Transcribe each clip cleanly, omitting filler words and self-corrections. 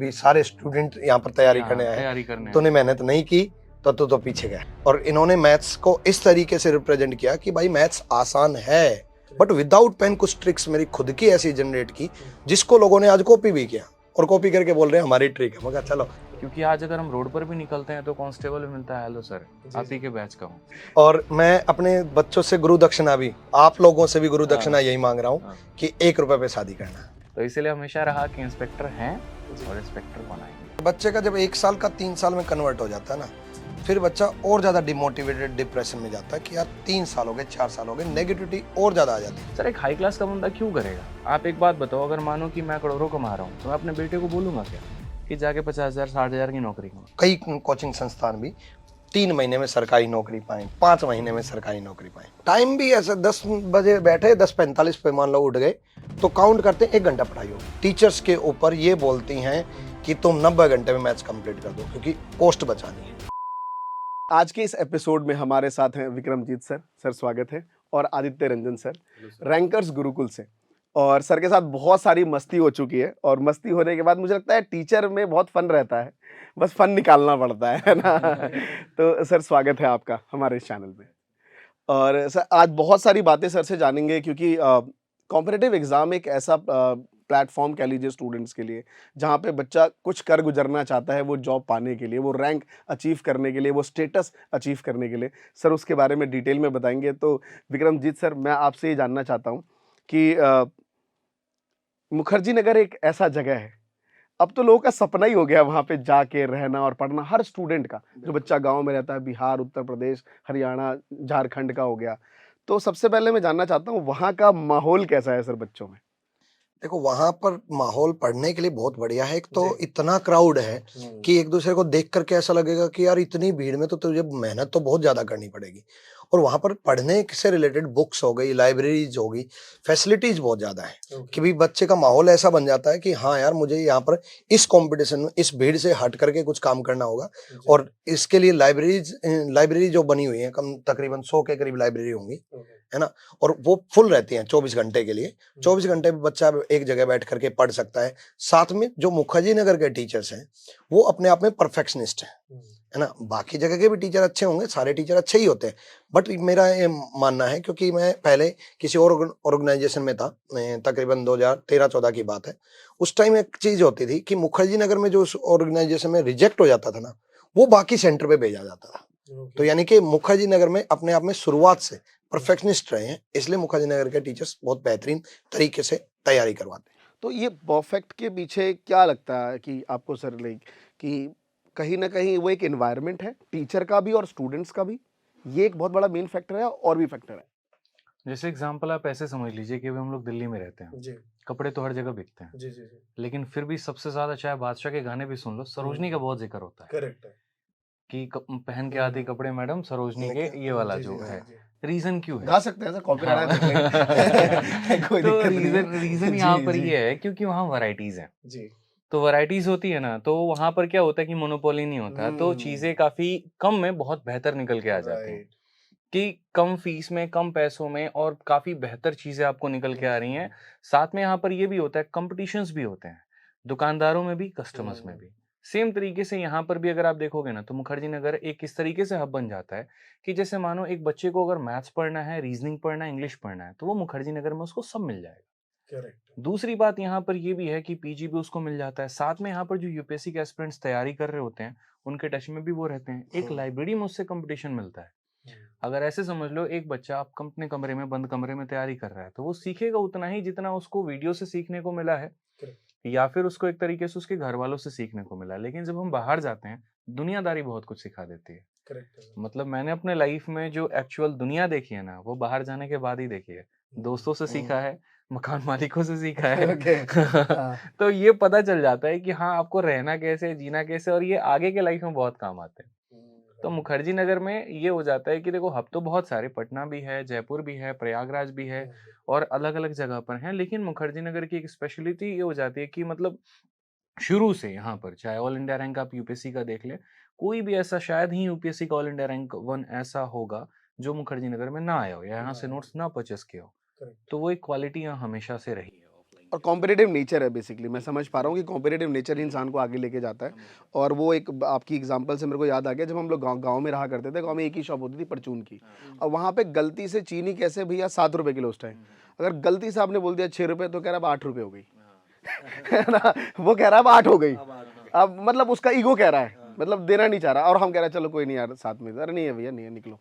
भी सारे स्टूडेंट यहाँ पर तैयारी करने आए, तूने मेहनत नहीं की तो तू तो पीछे गया। और इन्होंने मैथ्स को इस तरीके से रिप्रेजेंट किया कि भाई मैथ्स आसान है, बट विदाउट पेन कुछ ट्रिक्स मेरी खुद की ऐसी जनरेट की जिसको लोगों ने आज कॉपी भी किया और कॉपी करके बोल रहे हैं हमारी ट्रिक है। मगर चलो, क्योंकि आज अगर हम रोड पर भी निकलते हैं तो कांस्टेबल भी मिलता है, हेलो सर आप ही के बैच का हूँ। और मैं अपने बच्चों से गुरु दक्षिणा भी, आप लोगों से भी गुरु दक्षिणा यही मांग रहा हूँ कि 1 रुपए पे शादी करना। तो इसीलिए हमेशा रहा कि इंस्पेक्टर हैं और इंस्पेक्टर बनाएंगे। बच्चे का जब 1 साल का 3 साल में कन्वर्ट हो जाता है ना, फिर बच्चा और ज्यादा डिमोटिवेटेड, डिप्रेशन में जाता है कि यार 3 साल हो गए, 4 साल हो गए, नेगेटिविटी और ज्यादा आ जाती है। सर एक हाई क्लास का बंदा क्यों करेगा? आप एक बात बताओ, अगर मानो कि मैं करोड़ों कमा रहा हूँ तो मैं अपने बेटे को बोलूंगा क्या कि जाके 50,000 60,000 की नौकरी करो? कई कोचिंग संस्थान भी 3 महीने में सरकारी नौकरी पाए, 5 महीने में सरकारी नौकरी पाए। टाइम भी ऐसा 10 बजे बैठे, 10:45 पे मान लो उठ गए तो काउंट करते 1 घंटा पढ़ाई होगी। टीचर्स के ऊपर ये बोलती हैं कि तुम 90 घंटे में मैथ्स कंप्लीट कर दो क्योंकि पोस्ट बचानी है। आज के इस एपिसोड में हमारे साथ हैं विक्रमजीत सर स्वागत है, और आदित्य रंजन सर, रैंकर्स गुरुकुल से। और सर के साथ बहुत सारी मस्ती हो चुकी है, और मस्ती होने के बाद मुझे लगता है टीचर में बहुत फन रहता है, बस फन निकालना पड़ता है ना। तो सर स्वागत है आपका हमारे इस चैनल में। और सर आज बहुत सारी बातें सर से जानेंगे, क्योंकि कॉम्पिटिटिव एग्जाम एक ऐसा प्लेटफॉर्म कह लीजिए स्टूडेंट्स के लिए जहाँ पे बच्चा कुछ कर गुजरना चाहता है, वो जॉब पाने के लिए, वो रैंक अचीव करने के लिए, वो स्टेटस अचीव करने के लिए। सर उसके बारे में डिटेल में बताएंगे। तो विक्रमजीत सर, मैं आपसे ये जानना चाहता हूँ कि मुखर्जी नगर एक ऐसा जगह है, अब तो लोगों का सपना ही हो गया वहाँ पे जाके रहना और पढ़ना, हर स्टूडेंट का, जो बच्चा गांव में रहता है, बिहार, उत्तर प्रदेश, हरियाणा, झारखंड का हो गया। तो सबसे पहले मैं जानना चाहता हूँ वहाँ का माहौल कैसा है सर बच्चों में? देखो, वहां पर माहौल पढ़ने के लिए बहुत बढ़िया है। एक तो इतना क्राउड है कि एक दूसरे को देख करके ऐसा लगेगा कि यार इतनी भीड़ में तो तुझे मेहनत तो बहुत ज्यादा करनी पड़ेगी। और वहां पर पढ़ने से रिलेटेड बुक्स हो गई, लाइब्रेरीज हो गई, फैसिलिटीज बहुत ज्यादा है कि भी बच्चे का माहौल ऐसा बन जाता है कि हाँ यार मुझे यहाँ पर इस कंपटीशन में, इस भीड़ से हट करके कुछ काम करना होगा। और इसके लिए लाइब्रेरी जो बनी हुई है, कम तकरीबन 100 के करीब लाइब्रेरी होंगी, है ना। और वो फुल रहती हैं 24 घंटे के लिए। 24 घंटे में बच्चा एक जगह बैठ करके पढ़ सकता है। साथ में जो मुखर्जी नगर के टीचर्स हैं वो अपने आप में परफेक्शनिस्ट है ना। बाकी जगह के भी टीचर अच्छे होंगे, सारे टीचर अच्छे ही होते हैं, बट मेरा ये मानना है, क्योंकि मैं पहले किसी और ऑर्गेनाइजेशन में था, तकरीबन 2013-14 की बात है। उस टाइम एक चीज होती थी कि मुखर्जी नगर में जो उस ऑर्गेनाइजेशन में रिजेक्ट हो जाता था ना, वो बाकी सेंटर पे भेजा जाता था। तो यानी कि मुखर्जी नगर में अपने आप में शुरुआत से परफेक्शनिस्ट रहे हैं, इसलिए मुखर्जी नगर के टीचर्स बहुत बेहतरीन तरीके से तैयारी करवाते हैं। तो ये परफेक्ट के पीछे क्या लगता है कि आपको सर, लाइक कि कहीं ना कहीं वो एक एनवायरनमेंट है टीचर का भी और स्टूडेंट्स का भी, ये एक बहुत बड़ा मेन फैक्टर है, और भी फैक्टर है? जैसे एग्जांपल आप ऐसे समझ लीजिए कि अभी हम लोग दिल्ली में रहते हैं जी। कपड़े तो हर जगह बिकते हैं जी। लेकिन फिर भी सबसे ज्यादा, चाहे बादशाह के गाने भी सुन लो, सरोजनी का बहुत जिक्र होता है। करेक्ट है कि पहन के आती कपड़े मैडम सरोजनी के, ये वाला जो है रीजन क्यों है? गा सकते हैं सर, कॉपीराइट है कोई तो दिक्कत नहीं है। रीजन यहाँ पर ये है क्योंकि वहाँ वैरायटीज हैं जी। तो वैरायटीज होती है ना, तो वहां पर क्या होता है कि मोनोपोली नहीं होता, तो चीजें काफी कम में बहुत बेहतर निकल के आ जाती हैं कि कम फीस में, कम पैसों में, और काफी बेहतर चीजें आपको निकल के आ रही हैं। साथ में यहाँ पर ये भी होता है, कंपटीशंस भी होते हैं, दुकानदारों में भी, कस्टमर्स में भी। सेम तरीके से यहाँ पर भी अगर आप देखोगे ना, तो मुखर्जी नगर एक इस तरीके से हब बन जाता है कि जैसे मानो एक बच्चे को अगर मैथ्स पढ़ना है, रीजनिंग पढ़ना है, इंग्लिश पढ़ना है, तो वो मुखर्जी नगर में उसको सब मिल जाएगा। करेक्ट। दूसरी बात यहाँ पर ये भी है कि पीजी भी उसको मिल जाता है। साथ में यहाँ पर जो यूपीएससी के एस्पिरेंट्स तैयारी कर रहे होते हैं, उनके टच में भी वो रहते हैं। एक लाइब्रेरी में उससे कंपटीशन मिलता है। अगर ऐसे समझ लो, एक बच्चा आप अपने कमरे में, बंद कमरे में तैयारी कर रहा है, तो वो सीखेगा उतना ही जितना उसको वीडियो से सीखने को मिला है, या फिर उसको एक तरीके से उसके घर वालों से सीखने को मिला। लेकिन जब हम बाहर जाते हैं, दुनियादारी बहुत कुछ सिखा देती है। मतलब मैंने अपने लाइफ में जो एक्चुअल दुनिया देखी है ना, वो बाहर जाने के बाद ही देखी है। दोस्तों से सीखा है, मकान मालिकों से सीखा है। तो ये पता चल जाता है कि हाँ, आपको रहना कैसे, जीना कैसे, और ये आगे के लाइफ में बहुत काम आते हैं। तो मुखर्जी नगर में ये हो जाता है कि देखो, हब तो बहुत सारे, पटना भी है, जयपुर भी है, प्रयागराज भी है, और अलग अलग जगह पर हैं। लेकिन मुखर्जी नगर की एक स्पेशलिटी ये हो जाती है कि मतलब शुरू से यहाँ पर, चाहे ऑल इंडिया रैंक आप यूपीएससी का देख ले, कोई भी ऐसा, शायद ही यूपीएससी का ऑल इंडिया रैंक 1 ऐसा होगा जो मुखर्जी नगर में ना आया हो या यहाँ से नोट्स ना परचेस किया हो। तो वो एक क्वालिटी यहाँ हमेशा से रही है ऑफलाइन और कॉम्पिटिटिव नेचर है बेसिकली, मैं समझ पा रहा हूँ कि कॉम्पिटिटिव नेचर ही इंसान को आगे लेके जाता है। और वो एक आपकी एग्जांपल से मेरे को याद आ गया, जब हम लोग गांव में रहा करते थे, गांव में एक ही शॉप होती थी परचून की, और वहाँ पे गलती से चीनी कैसे भैया 7 रुपए किलो उस टाइम, अगर गलती से आपने बोल दिया 6 रुपए तो कह रहा अब 8 रुपए हो गई है ना, वो कह रहा अब 8 हो गई, अब मतलब उसका ईगो कह रहा है, मतलब देना नहीं चाह रहा, और हम कह रहे हैं चलो कोई नहीं यार साथ में, अरे नहीं है भैया नहीं है निकलो।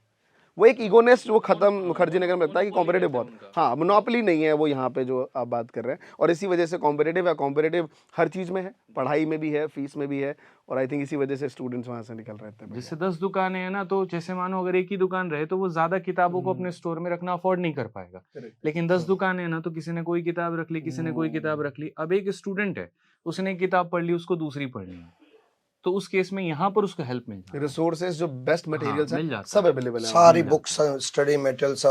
वो एक ईगोनेस वो खत्म मुखर्जी नगर में लगता है कि कॉम्पिटिटिव बहुत, हाँ मोनोपोली नहीं है वो यहाँ पे जो आप बात कर रहे हैं, और इसी वजह से कॉम्पिटिटिव है, कॉम्पिटिटिव हर चीज़ में है, पढ़ाई में भी है, फीस में भी है, और आई थिंक इसी वजह से स्टूडेंट्स वहाँ से निकल रहे थे। जैसे 10 दुकानें हैं ना, तो जैसे मानो अगर एक ही दुकान रहे तो वो ज्यादा किताबों को अपने स्टोर में रखना अफोर्ड नहीं कर पाएगा, लेकिन 10 दुकानें हैं ना, तो किसी ने कोई किताब रख ली, किसी ने कोई किताब रख ली। अब एक स्टूडेंट है, उसने एक किताब पढ़ ली, उसको दूसरी पढ़नी है, तो उस केस में यहाँ पर उसको हेल्प मिल जाती है, रिसोर्सेज जो बेस्ट मटेरियल्स मिल हैं जाता सब है। अवेलेबल है, सारी बुक्स, स्टडी मटेरियल्स,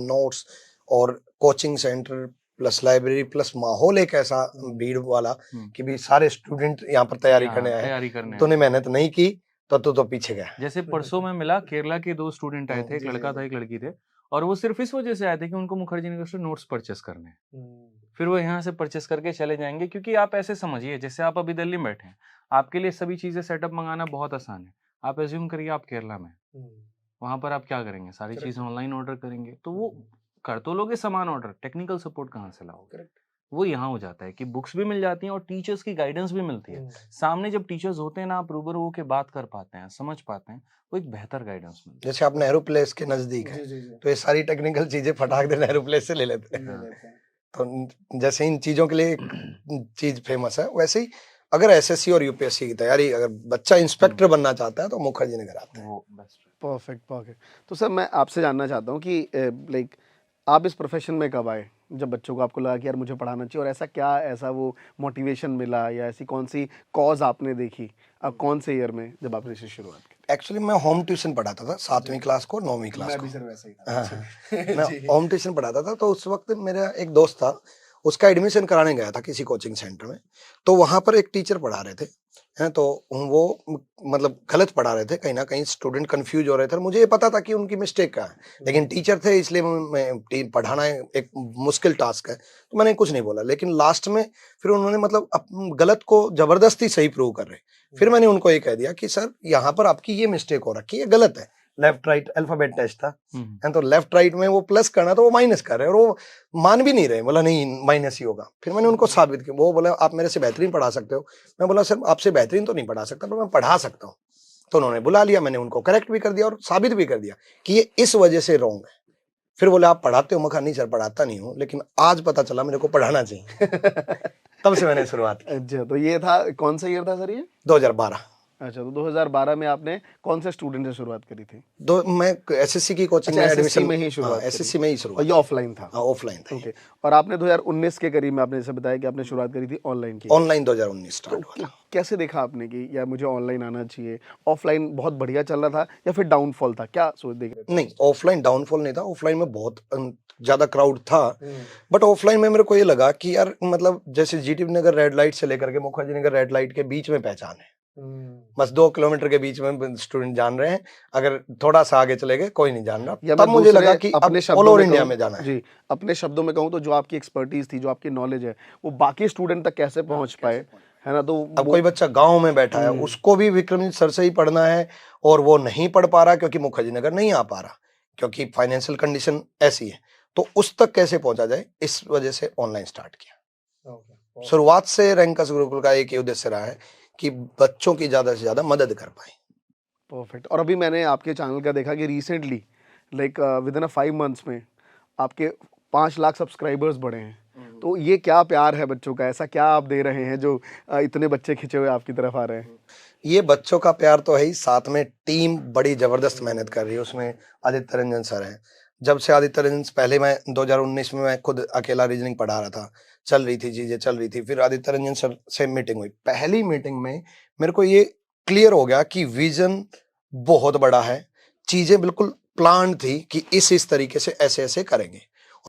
नोट्स और coaching centre plus library plus माहौल एक ऐसा भीड़ वाला कि भी सारे स्टूडेंट यहाँ पर तैयारी करने आए हैं। तूने मेहनत नहीं की तो तू तो पीछे गया। जैसे परसों में मिला, केरला के 2 स्टूडेंट आए थे, एक लड़का था एक लड़की थे, और वो सिर्फ इस वजह से आए थे कि उनको मुखर्जी नगर से नोट्स परचेस करने हैं। फिर वो यहाँ से परचेस करके चले जाएंगे, क्योंकि आप ऐसे समझिए जैसे आप अभी दिल्ली में बैठे हैं, आपके लिए सभी चीजें सेटअप मंगाना बहुत आसान है। आप एज्यूम करिए आप केरला में, वहां पर आप क्या करेंगे, सारी चीजें ऑनलाइन ऑर्डर करेंगे, तो वो कर तो लोगे सामान ऑर्डर, टेक्निकल सपोर्ट कहाँ से लाओगे? वो यहाँ हो जाता है कि बुक्स भी मिल जाती हैं और टीचर्स की गाइडेंस भी मिलती है। सामने जब टीचर्स होते हैं ना, आप रूबरू होकर बात कर पाते हैं, समझ पाते हैं, वो एक बेहतर गाइडेंस मिलती है। जैसे आप नेहरू प्लेस के नजदीक है, तो ये सारी टेक्निकल चीजें फटाक दे नेहरू प्लेस से ले लेते हैं। तो जैसे इन चीजों के लिए एक चीज फेमस है, वैसे ही अगर एसएससी और यूपीएससी की तैयारी, अगर बच्चा इंस्पेक्टर बनना चाहता है तो मुखर्जी नगर आता है। Perfect perfect. तो सर मैं आपसे जानना चाहता हूँ कि लाइक आप इस प्रोफेशन में कब आए, जब बच्चों को आपको लगा कि यार मुझे पढ़ाना चाहिए, और ऐसा क्या ऐसा वो मोटिवेशन मिला, या ऐसी कौन सी कॉज आपने देखी, अब कौन से ईयर में जब आपने इसकी शुरुआत की? एक्चुअली मैं होम ट्यूशन पढ़ाता था 7वीं क्लास को 9वीं क्लास को। सर वैसे ही हाँ, मैं होम ट्यूशन पढ़ाता था। तो उस वक्त मेरा एक दोस्त था, उसका एडमिशन कराने गया था किसी कोचिंग सेंटर में, तो वहां पर एक टीचर पढ़ा रहे थे हैं, तो वो मतलब गलत पढ़ा रहे थे, कहीं ना कहीं स्टूडेंट कंफ्यूज हो रहे थे। मुझे ये पता था कि उनकी मिस्टेक क्या है, लेकिन टीचर थे इसलिए मैं पढ़ाना एक मुश्किल टास्क है, तो मैंने कुछ नहीं बोला। लेकिन लास्ट में फिर उन्होंने मतलब गलत को जबरदस्ती सही प्रूव कर रहे, फिर मैंने उनको ये कह दिया कि सर यहाँ पर आपकी ये मिस्टेक हो रखी है, गलत है। लेफ्ट राइट अल्फाबेट टेस्ट था, तो लेफ्ट राइट में वो प्लस करना तो वो माइनस कर रहे हैं, और वो मान भी नहीं रहे। बोला नहीं माइनस ही होगा। फिर मैंने उनको साबित किया, वो बोला आप मेरे से बेहतरीन पढ़ा सकते हो। मैं बोला सर आपसे बेहतरीन तो नहीं पढ़ा सकता, पर मैं पढ़ा सकता हूँ। तो उन्होंने बुला लिया, मैंने उनको करेक्ट भी कर दिया और साबित भी कर दिया कि ये इस वजह से रॉन्ग है। फिर बोले आप पढ़ाते हो? मैं कहा नहीं सर पढ़ाता नहीं हूँ, लेकिन आज पता चला मेरे को पढ़ाना चाहिए। तब से मैंने शुरुआत की। अच्छा, तो ये था कौन सा ईयर था सर ये? 2012। अच्छा, तो 2012 में आपने कौन से स्टूडेंट से शुरुआत करी थी? मैं एसएससी की कोचिंग में एडमिशन में ही शुरुआत, एसएससी में ही शुरुआत। और ये ऑफलाइन था? हाँ ऑफलाइन था। ओके। और आपने 2019 के करीब में आपने जैसे बताया कि आपने शुरुआत करी थी ऑनलाइन की। ऑनलाइन 2019 स्टार्ट हुआ था। कैसे देखा आपने कि यार मुझे ऑनलाइन आना चाहिए? ऑफलाइन बहुत बढ़िया चल रहा था या फिर डाउनफॉल था, क्या सोच देख रहे थे? नहीं, ऑफलाइन डाउनफॉल नहीं था। ऑफलाइन में बहुत ज्यादा क्राउड था, बट ऑफलाइन में मेरे को ये लगा कि यार मतलब जैसे जीटीबी नगर रेड लाइट से लेकर के मुखर्जी नगर रेड लाइट के बीच में पहचान है। बस 2 किलोमीटर के बीच में स्टूडेंट जान रहे हैं, अगर थोड़ा सा आगे चले गए कोई नहीं जान रहा। तब मुझे लगा कि अपने ऑल ओवर इंडिया में जाना है। जी, अपने शब्दों में कहूँ तो जो आपकी एक्सपर्टीज थी, जो आपकी नॉलेज है, वो बाकी स्टूडेंट तक कैसे पहुंच पाए, है ना? तो अब कोई बच्चा गांव में बैठा है, उसको भी विक्रमजीत सर से ही पढ़ना है, और वो नहीं पढ़ पा रहा क्योंकि मुखर्जी नगर नहीं आ पा रहा, क्योंकि फाइनेंशियल कंडीशन ऐसी है, तो उस तक कैसे पहुंचा जाए, इस वजह से ऑनलाइन स्टार्ट किया। शुरुआत से रैंकर्स गुरुकुल का एक ही उद्देश्य रहा है कि बच्चों की ज्यादा से ज्यादा मदद कर पाए। परफेक्ट। और अभी मैंने आपके चैनल का देखा कि recently like with in 5 months में आपके 5 लाख सब्सक्राइबर्स बढ़े हैं। तो ये क्या प्यार है बच्चों का, ऐसा क्या आप दे रहे हैं जो इतने बच्चे खिंचे हुए आपकी तरफ आ रहे हैं? ये बच्चों का प्यार तो है ही, साथ में टीम बड़ी जबरदस्त मेहनत कर रही है। उसमें आदित्य रंजन सर हैं। जब से आदित्य रंजन, पहले मैं 2019 में मैं खुद अकेला रीजनिंग पढ़ा रहा था, चल रही थी चीजें, चल रही थी। फिर आदित्य रंजन सर से मीटिंग हुई। पहली मीटिंग में मेरे को ये क्लियर हो गया कि विजन बहुत बड़ा है, चीजें बिल्कुल प्लान थी कि इस तरीके से ऐसे ऐसे करेंगे,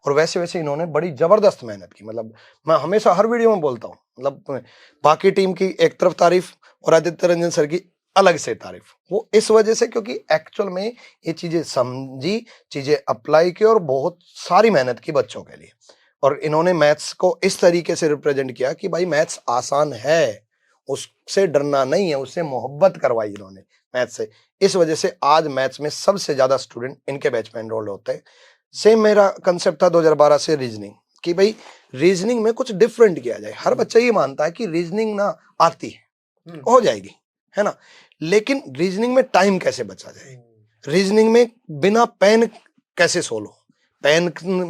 और वैसे वैसे इन्होंने बड़ी जबरदस्त मेहनत की। मतलब मैं हमेशा हर वीडियो में बोलता हूँ, मतलब बाकी टीम की एक तरफ तारीफ और आदित्य रंजन सर की अलग से तारीफ। वो इस वजह से क्योंकि एक्चुअल में ये चीजें समझी, चीजें अप्लाई की और बहुत सारी मेहनत की बच्चों के लिए। और इन्होंने मैथ्स को इस तरीके से रिप्रेजेंट किया कि भाई मैथ्स आसान है, उससे डरना नहीं है, उससे मोहब्बत करवाई इन्होंने मैथ्स से। इस वजह से आज मैथ्स में सबसे ज्यादा स्टूडेंट इनके बैच में एनरोल्ड होते हैं। सेम मेरा कंसेप्ट था 2012 से रीजनिंग, कि भाई रीजनिंग में कुछ डिफरेंट किया जाए। हर बच्चा ये मानता है कि रीजनिंग ना आती है, हो जाएगी, है ना, लेकिन रीजनिंग में टाइम कैसे बचा जाए, रीजनिंग में बिना पेन कैसे सोल्व हो। पेन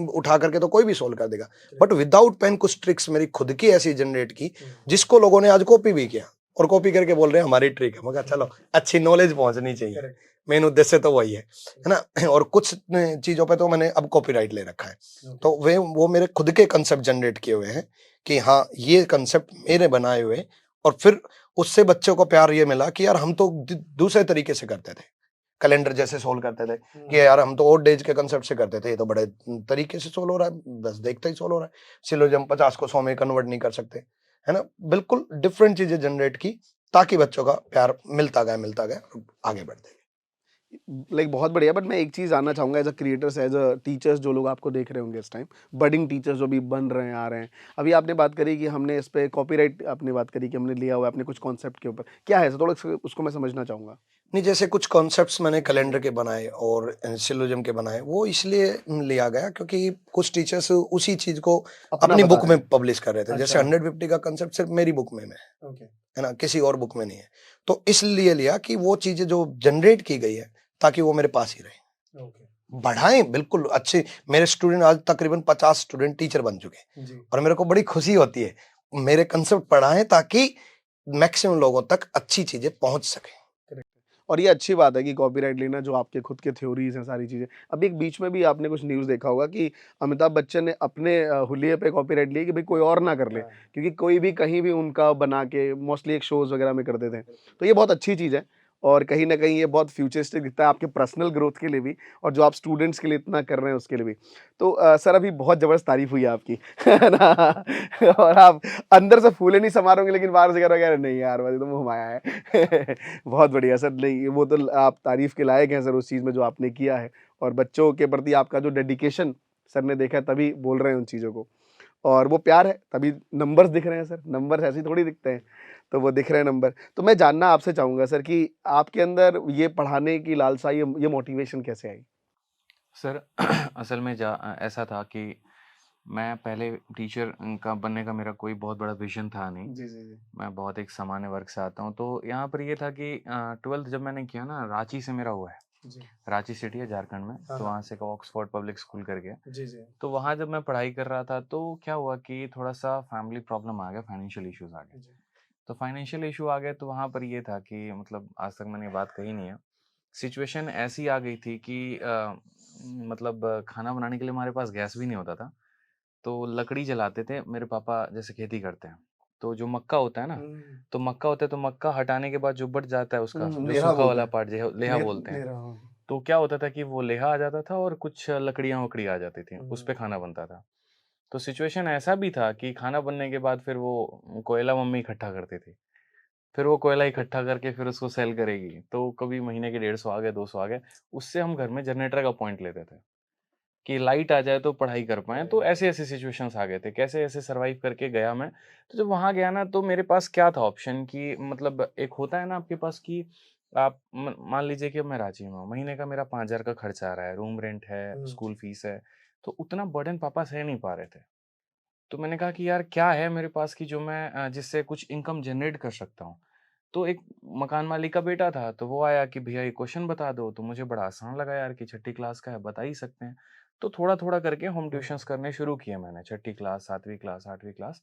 उठा करके तो कोई भी सोल्व कर देगा, बट विदाउट पेन कुछ ट्रिक्स मेरी खुद की ऐसी जनरेट की जिसको लोगों ने आज कॉपी भी किया और कॉपी करके बोल रहे हैं हमारी ट्रिक है। मगर चलो, अच्छी नॉलेज पहुंचनी चाहिए, मेन उद्देश्य तो वही है ना। और कुछ चीजों पे तो मैंने अब कॉपीराइट ले रखा है, तो वो मेरे खुद के कंसेप्ट जनरेट किए हुए हैं कि हाँ ये कंसेप्ट मेरे बनाए हुए। और फिर उससे बच्चों को प्यार ये मिला कि यार हम तो दूसरे तरीके से करते थे, कैलेंडर जैसे सोल्व करते थे कि यार हम तो ओड डेज के कंसेप्ट से करते थे, ये तो बड़े तरीके से सोल्व हो रहा है, बस देखते ही सोल्व हो रहा है। सिलोजिज्म 50 को 100 में कन्वर्ट नहीं कर सकते, है ना। बिल्कुल डिफरेंट चीजें जनरेट की ताकि बच्चों का प्यार मिलता गया आगे बढ़ते गए। लाइक बहुत बढ़िया। बट मैं एक चीज़ जानना चाहूँगा as a creators, as a teachers, जो लोग आपको देख रहे होंगे इस टाइम, बडिंग टीचर्स जो भी बन रहे हैं, आ रहे हैं, अभी आपने बात करी कि हमने इस पे कॉपीराइट, आपने बात करी कि हमने लिया हुआ है अपने कुछ कॉन्सेप्ट के ऊपर, क्या है थोड़ा उसको मैं समझना चाहूँगा। नहीं, जैसे कुछ कॉन्सेप्ट्स मैंने कैलेंडर के बनाए और सिलोजिज्म के बनाए, वो इसलिए लिया गया क्योंकि कुछ टीचर्स उसी चीज को अपना अपनी बता बुक रहे में हैं। पब्लिश कर रहे थे। जैसे अच्छा। 150 का कंसेप्ट सिर्फ मेरी बुक में ओके। है ना, किसी और बुक में नहीं है। तो इसलिए लिया कि वो चीजें जो जनरेट की गई है ताकि वो मेरे पास ही रहे, ओके। बढ़ाएं। बिल्कुल अच्छे मेरे स्टूडेंट आज तकरीबन 50 स्टूडेंट टीचर बन चुके हैं जी। और मेरे को बड़ी खुशी होती है मेरे कंसेप्ट पढ़ाएं ताकि मैक्सिमम लोगों तक अच्छी चीजें पहुंच सके। और ये अच्छी बात है कि कॉपीराइट लेना, जो आपके खुद के थ्योरीज हैं, सारी चीज़ें। अभी एक बीच में भी आपने कुछ न्यूज़ देखा होगा कि अमिताभ बच्चन ने अपने हुलिये पे कॉपीराइट लिए कि भाई कोई और ना कर ले, क्योंकि कोई भी कहीं भी उनका बना के मोस्टली एक शोज़ वगैरह में करते थे। तो ये बहुत अच्छी चीज़ है और कहीं न कहीं ये बहुत फ्यूचरिस्टिक दिखता है आपके पर्सनल ग्रोथ के लिए भी, और जो आप स्टूडेंट्स के लिए इतना कर रहे हैं उसके लिए भी। तो सर अभी बहुत ज़बरदस्त तारीफ़ हुई है आपकी, है ना? और आप अंदर से फूले नहीं समा रहे होंगे, लेकिन बाहर से कह रहे हो नहीं यार बस ये तो मोह माया है। बहुत बढ़िया सर। नहीं, वो तो आप तारीफ़ के लायक हैं सर उस चीज़ में जो आपने किया है, और बच्चों के प्रति आपका जो डेडिकेशन सर ने देखा है तभी बोल रहे हैं उन चीज़ों को, और वो प्यार है तभी नंबर्स दिख रहे हैं सर। नंबर्स ऐसे ही थोड़ी दिखते हैं, तो वो दिख रहे हैं नंबर। तो मैं जानना आपसे चाहूँगा सर कि आपके अंदर ये पढ़ाने की लालसा, ये मोटिवेशन कैसे आई? सर असल में ऐसा था कि मैं पहले टीचर का बनने का मेरा कोई बहुत बड़ा विजन था नहीं। जी, जी, जी। मैं बहुत एक सामान्य वर्ग से आता हूँ, तो यहाँ पर ये था कि 12th जब मैंने किया ना, रांची से मेरा हुआ है। जी। रांची सिटी है झारखंड में, हाँ, तो हाँ। वहाँ से ऑक्सफोर्ड पब्लिक स्कूल करके। जी, जी। तो वहाँ जब मैं पढ़ाई कर रहा था तो क्या हुआ कि थोड़ा सा फैमिली प्रॉब्लम आ गया, फाइनेंशियल इश्यूज आ गए। जी। तो फाइनेंशियल इशू आ गए तो वहाँ पर ये था कि मतलब आज तक मैंने ये बात कही नहीं है, सिचुएशन ऐसी आ गई थी कि मतलब खाना बनाने के लिए हमारे पास गैस भी नहीं होता था, तो लकड़ी जलाते थे। मेरे पापा जैसे खेती करते हैं, तो जो मक्का होता है ना, तो मक्का होता है, तो मक्का हटाने के बाद जो बच जाता है उसका जो लेहा सूखा बोलते वाला हैं। पार्ट लेहा बोलते हैं। लेरा, हाँ। तो क्या होता था कि वो लेहा आ जाता था और कुछ लकड़ियाँ वकड़ियाँ आ जाती थी, उस पे खाना बनता था। तो सिचुएशन ऐसा भी था कि खाना बनने के बाद फिर वो कोयला मम्मी इकट्ठा करती थी। फिर वो कोयला इकट्ठा करके फिर उसको सेल करेगी, तो कभी महीने के 150 आ गए, 200 आ गए। उससे हम घर में जनरेटर का पॉइंट लेते थे कि लाइट आ जाए तो पढ़ाई कर पाएँ। तो ऐसे-ऐसे सिचुएशंस आ गए थे, कैसे-ऐसे सर्वाइव करके गया मैं। तो जब वहाँ गया ना, तो मेरे पास क्या था ऑप्शन कि मतलब एक होता है ना आपके पास कि आप म मान लीजिए कि अब मैं रांची में हूँ, महीने का मेरा 5,000 का खर्चा आ रहा है, रूम रेंट है, स्कूल फीस है, तो उतना बर्डन पापा सह नहीं पा रहे थे। तो मैंने कहा कि यार क्या है मेरे पास कि जो मैं जिससे कुछ इनकम जनरेट कर सकता हूँ। तो एक मकान मालिक का बेटा था, तो वो आया कि भैया ये क्वेश्चन बता दो, तो मुझे बड़ा आसान लगा यार कि छठी क्लास का है, बता ही सकते हैं। तो थोड़ा-थोड़ा करके होम ट्यूशन्स करने शुरू किए मैंने, छठी क्लास, 7वीं क्लास, 8वीं क्लास।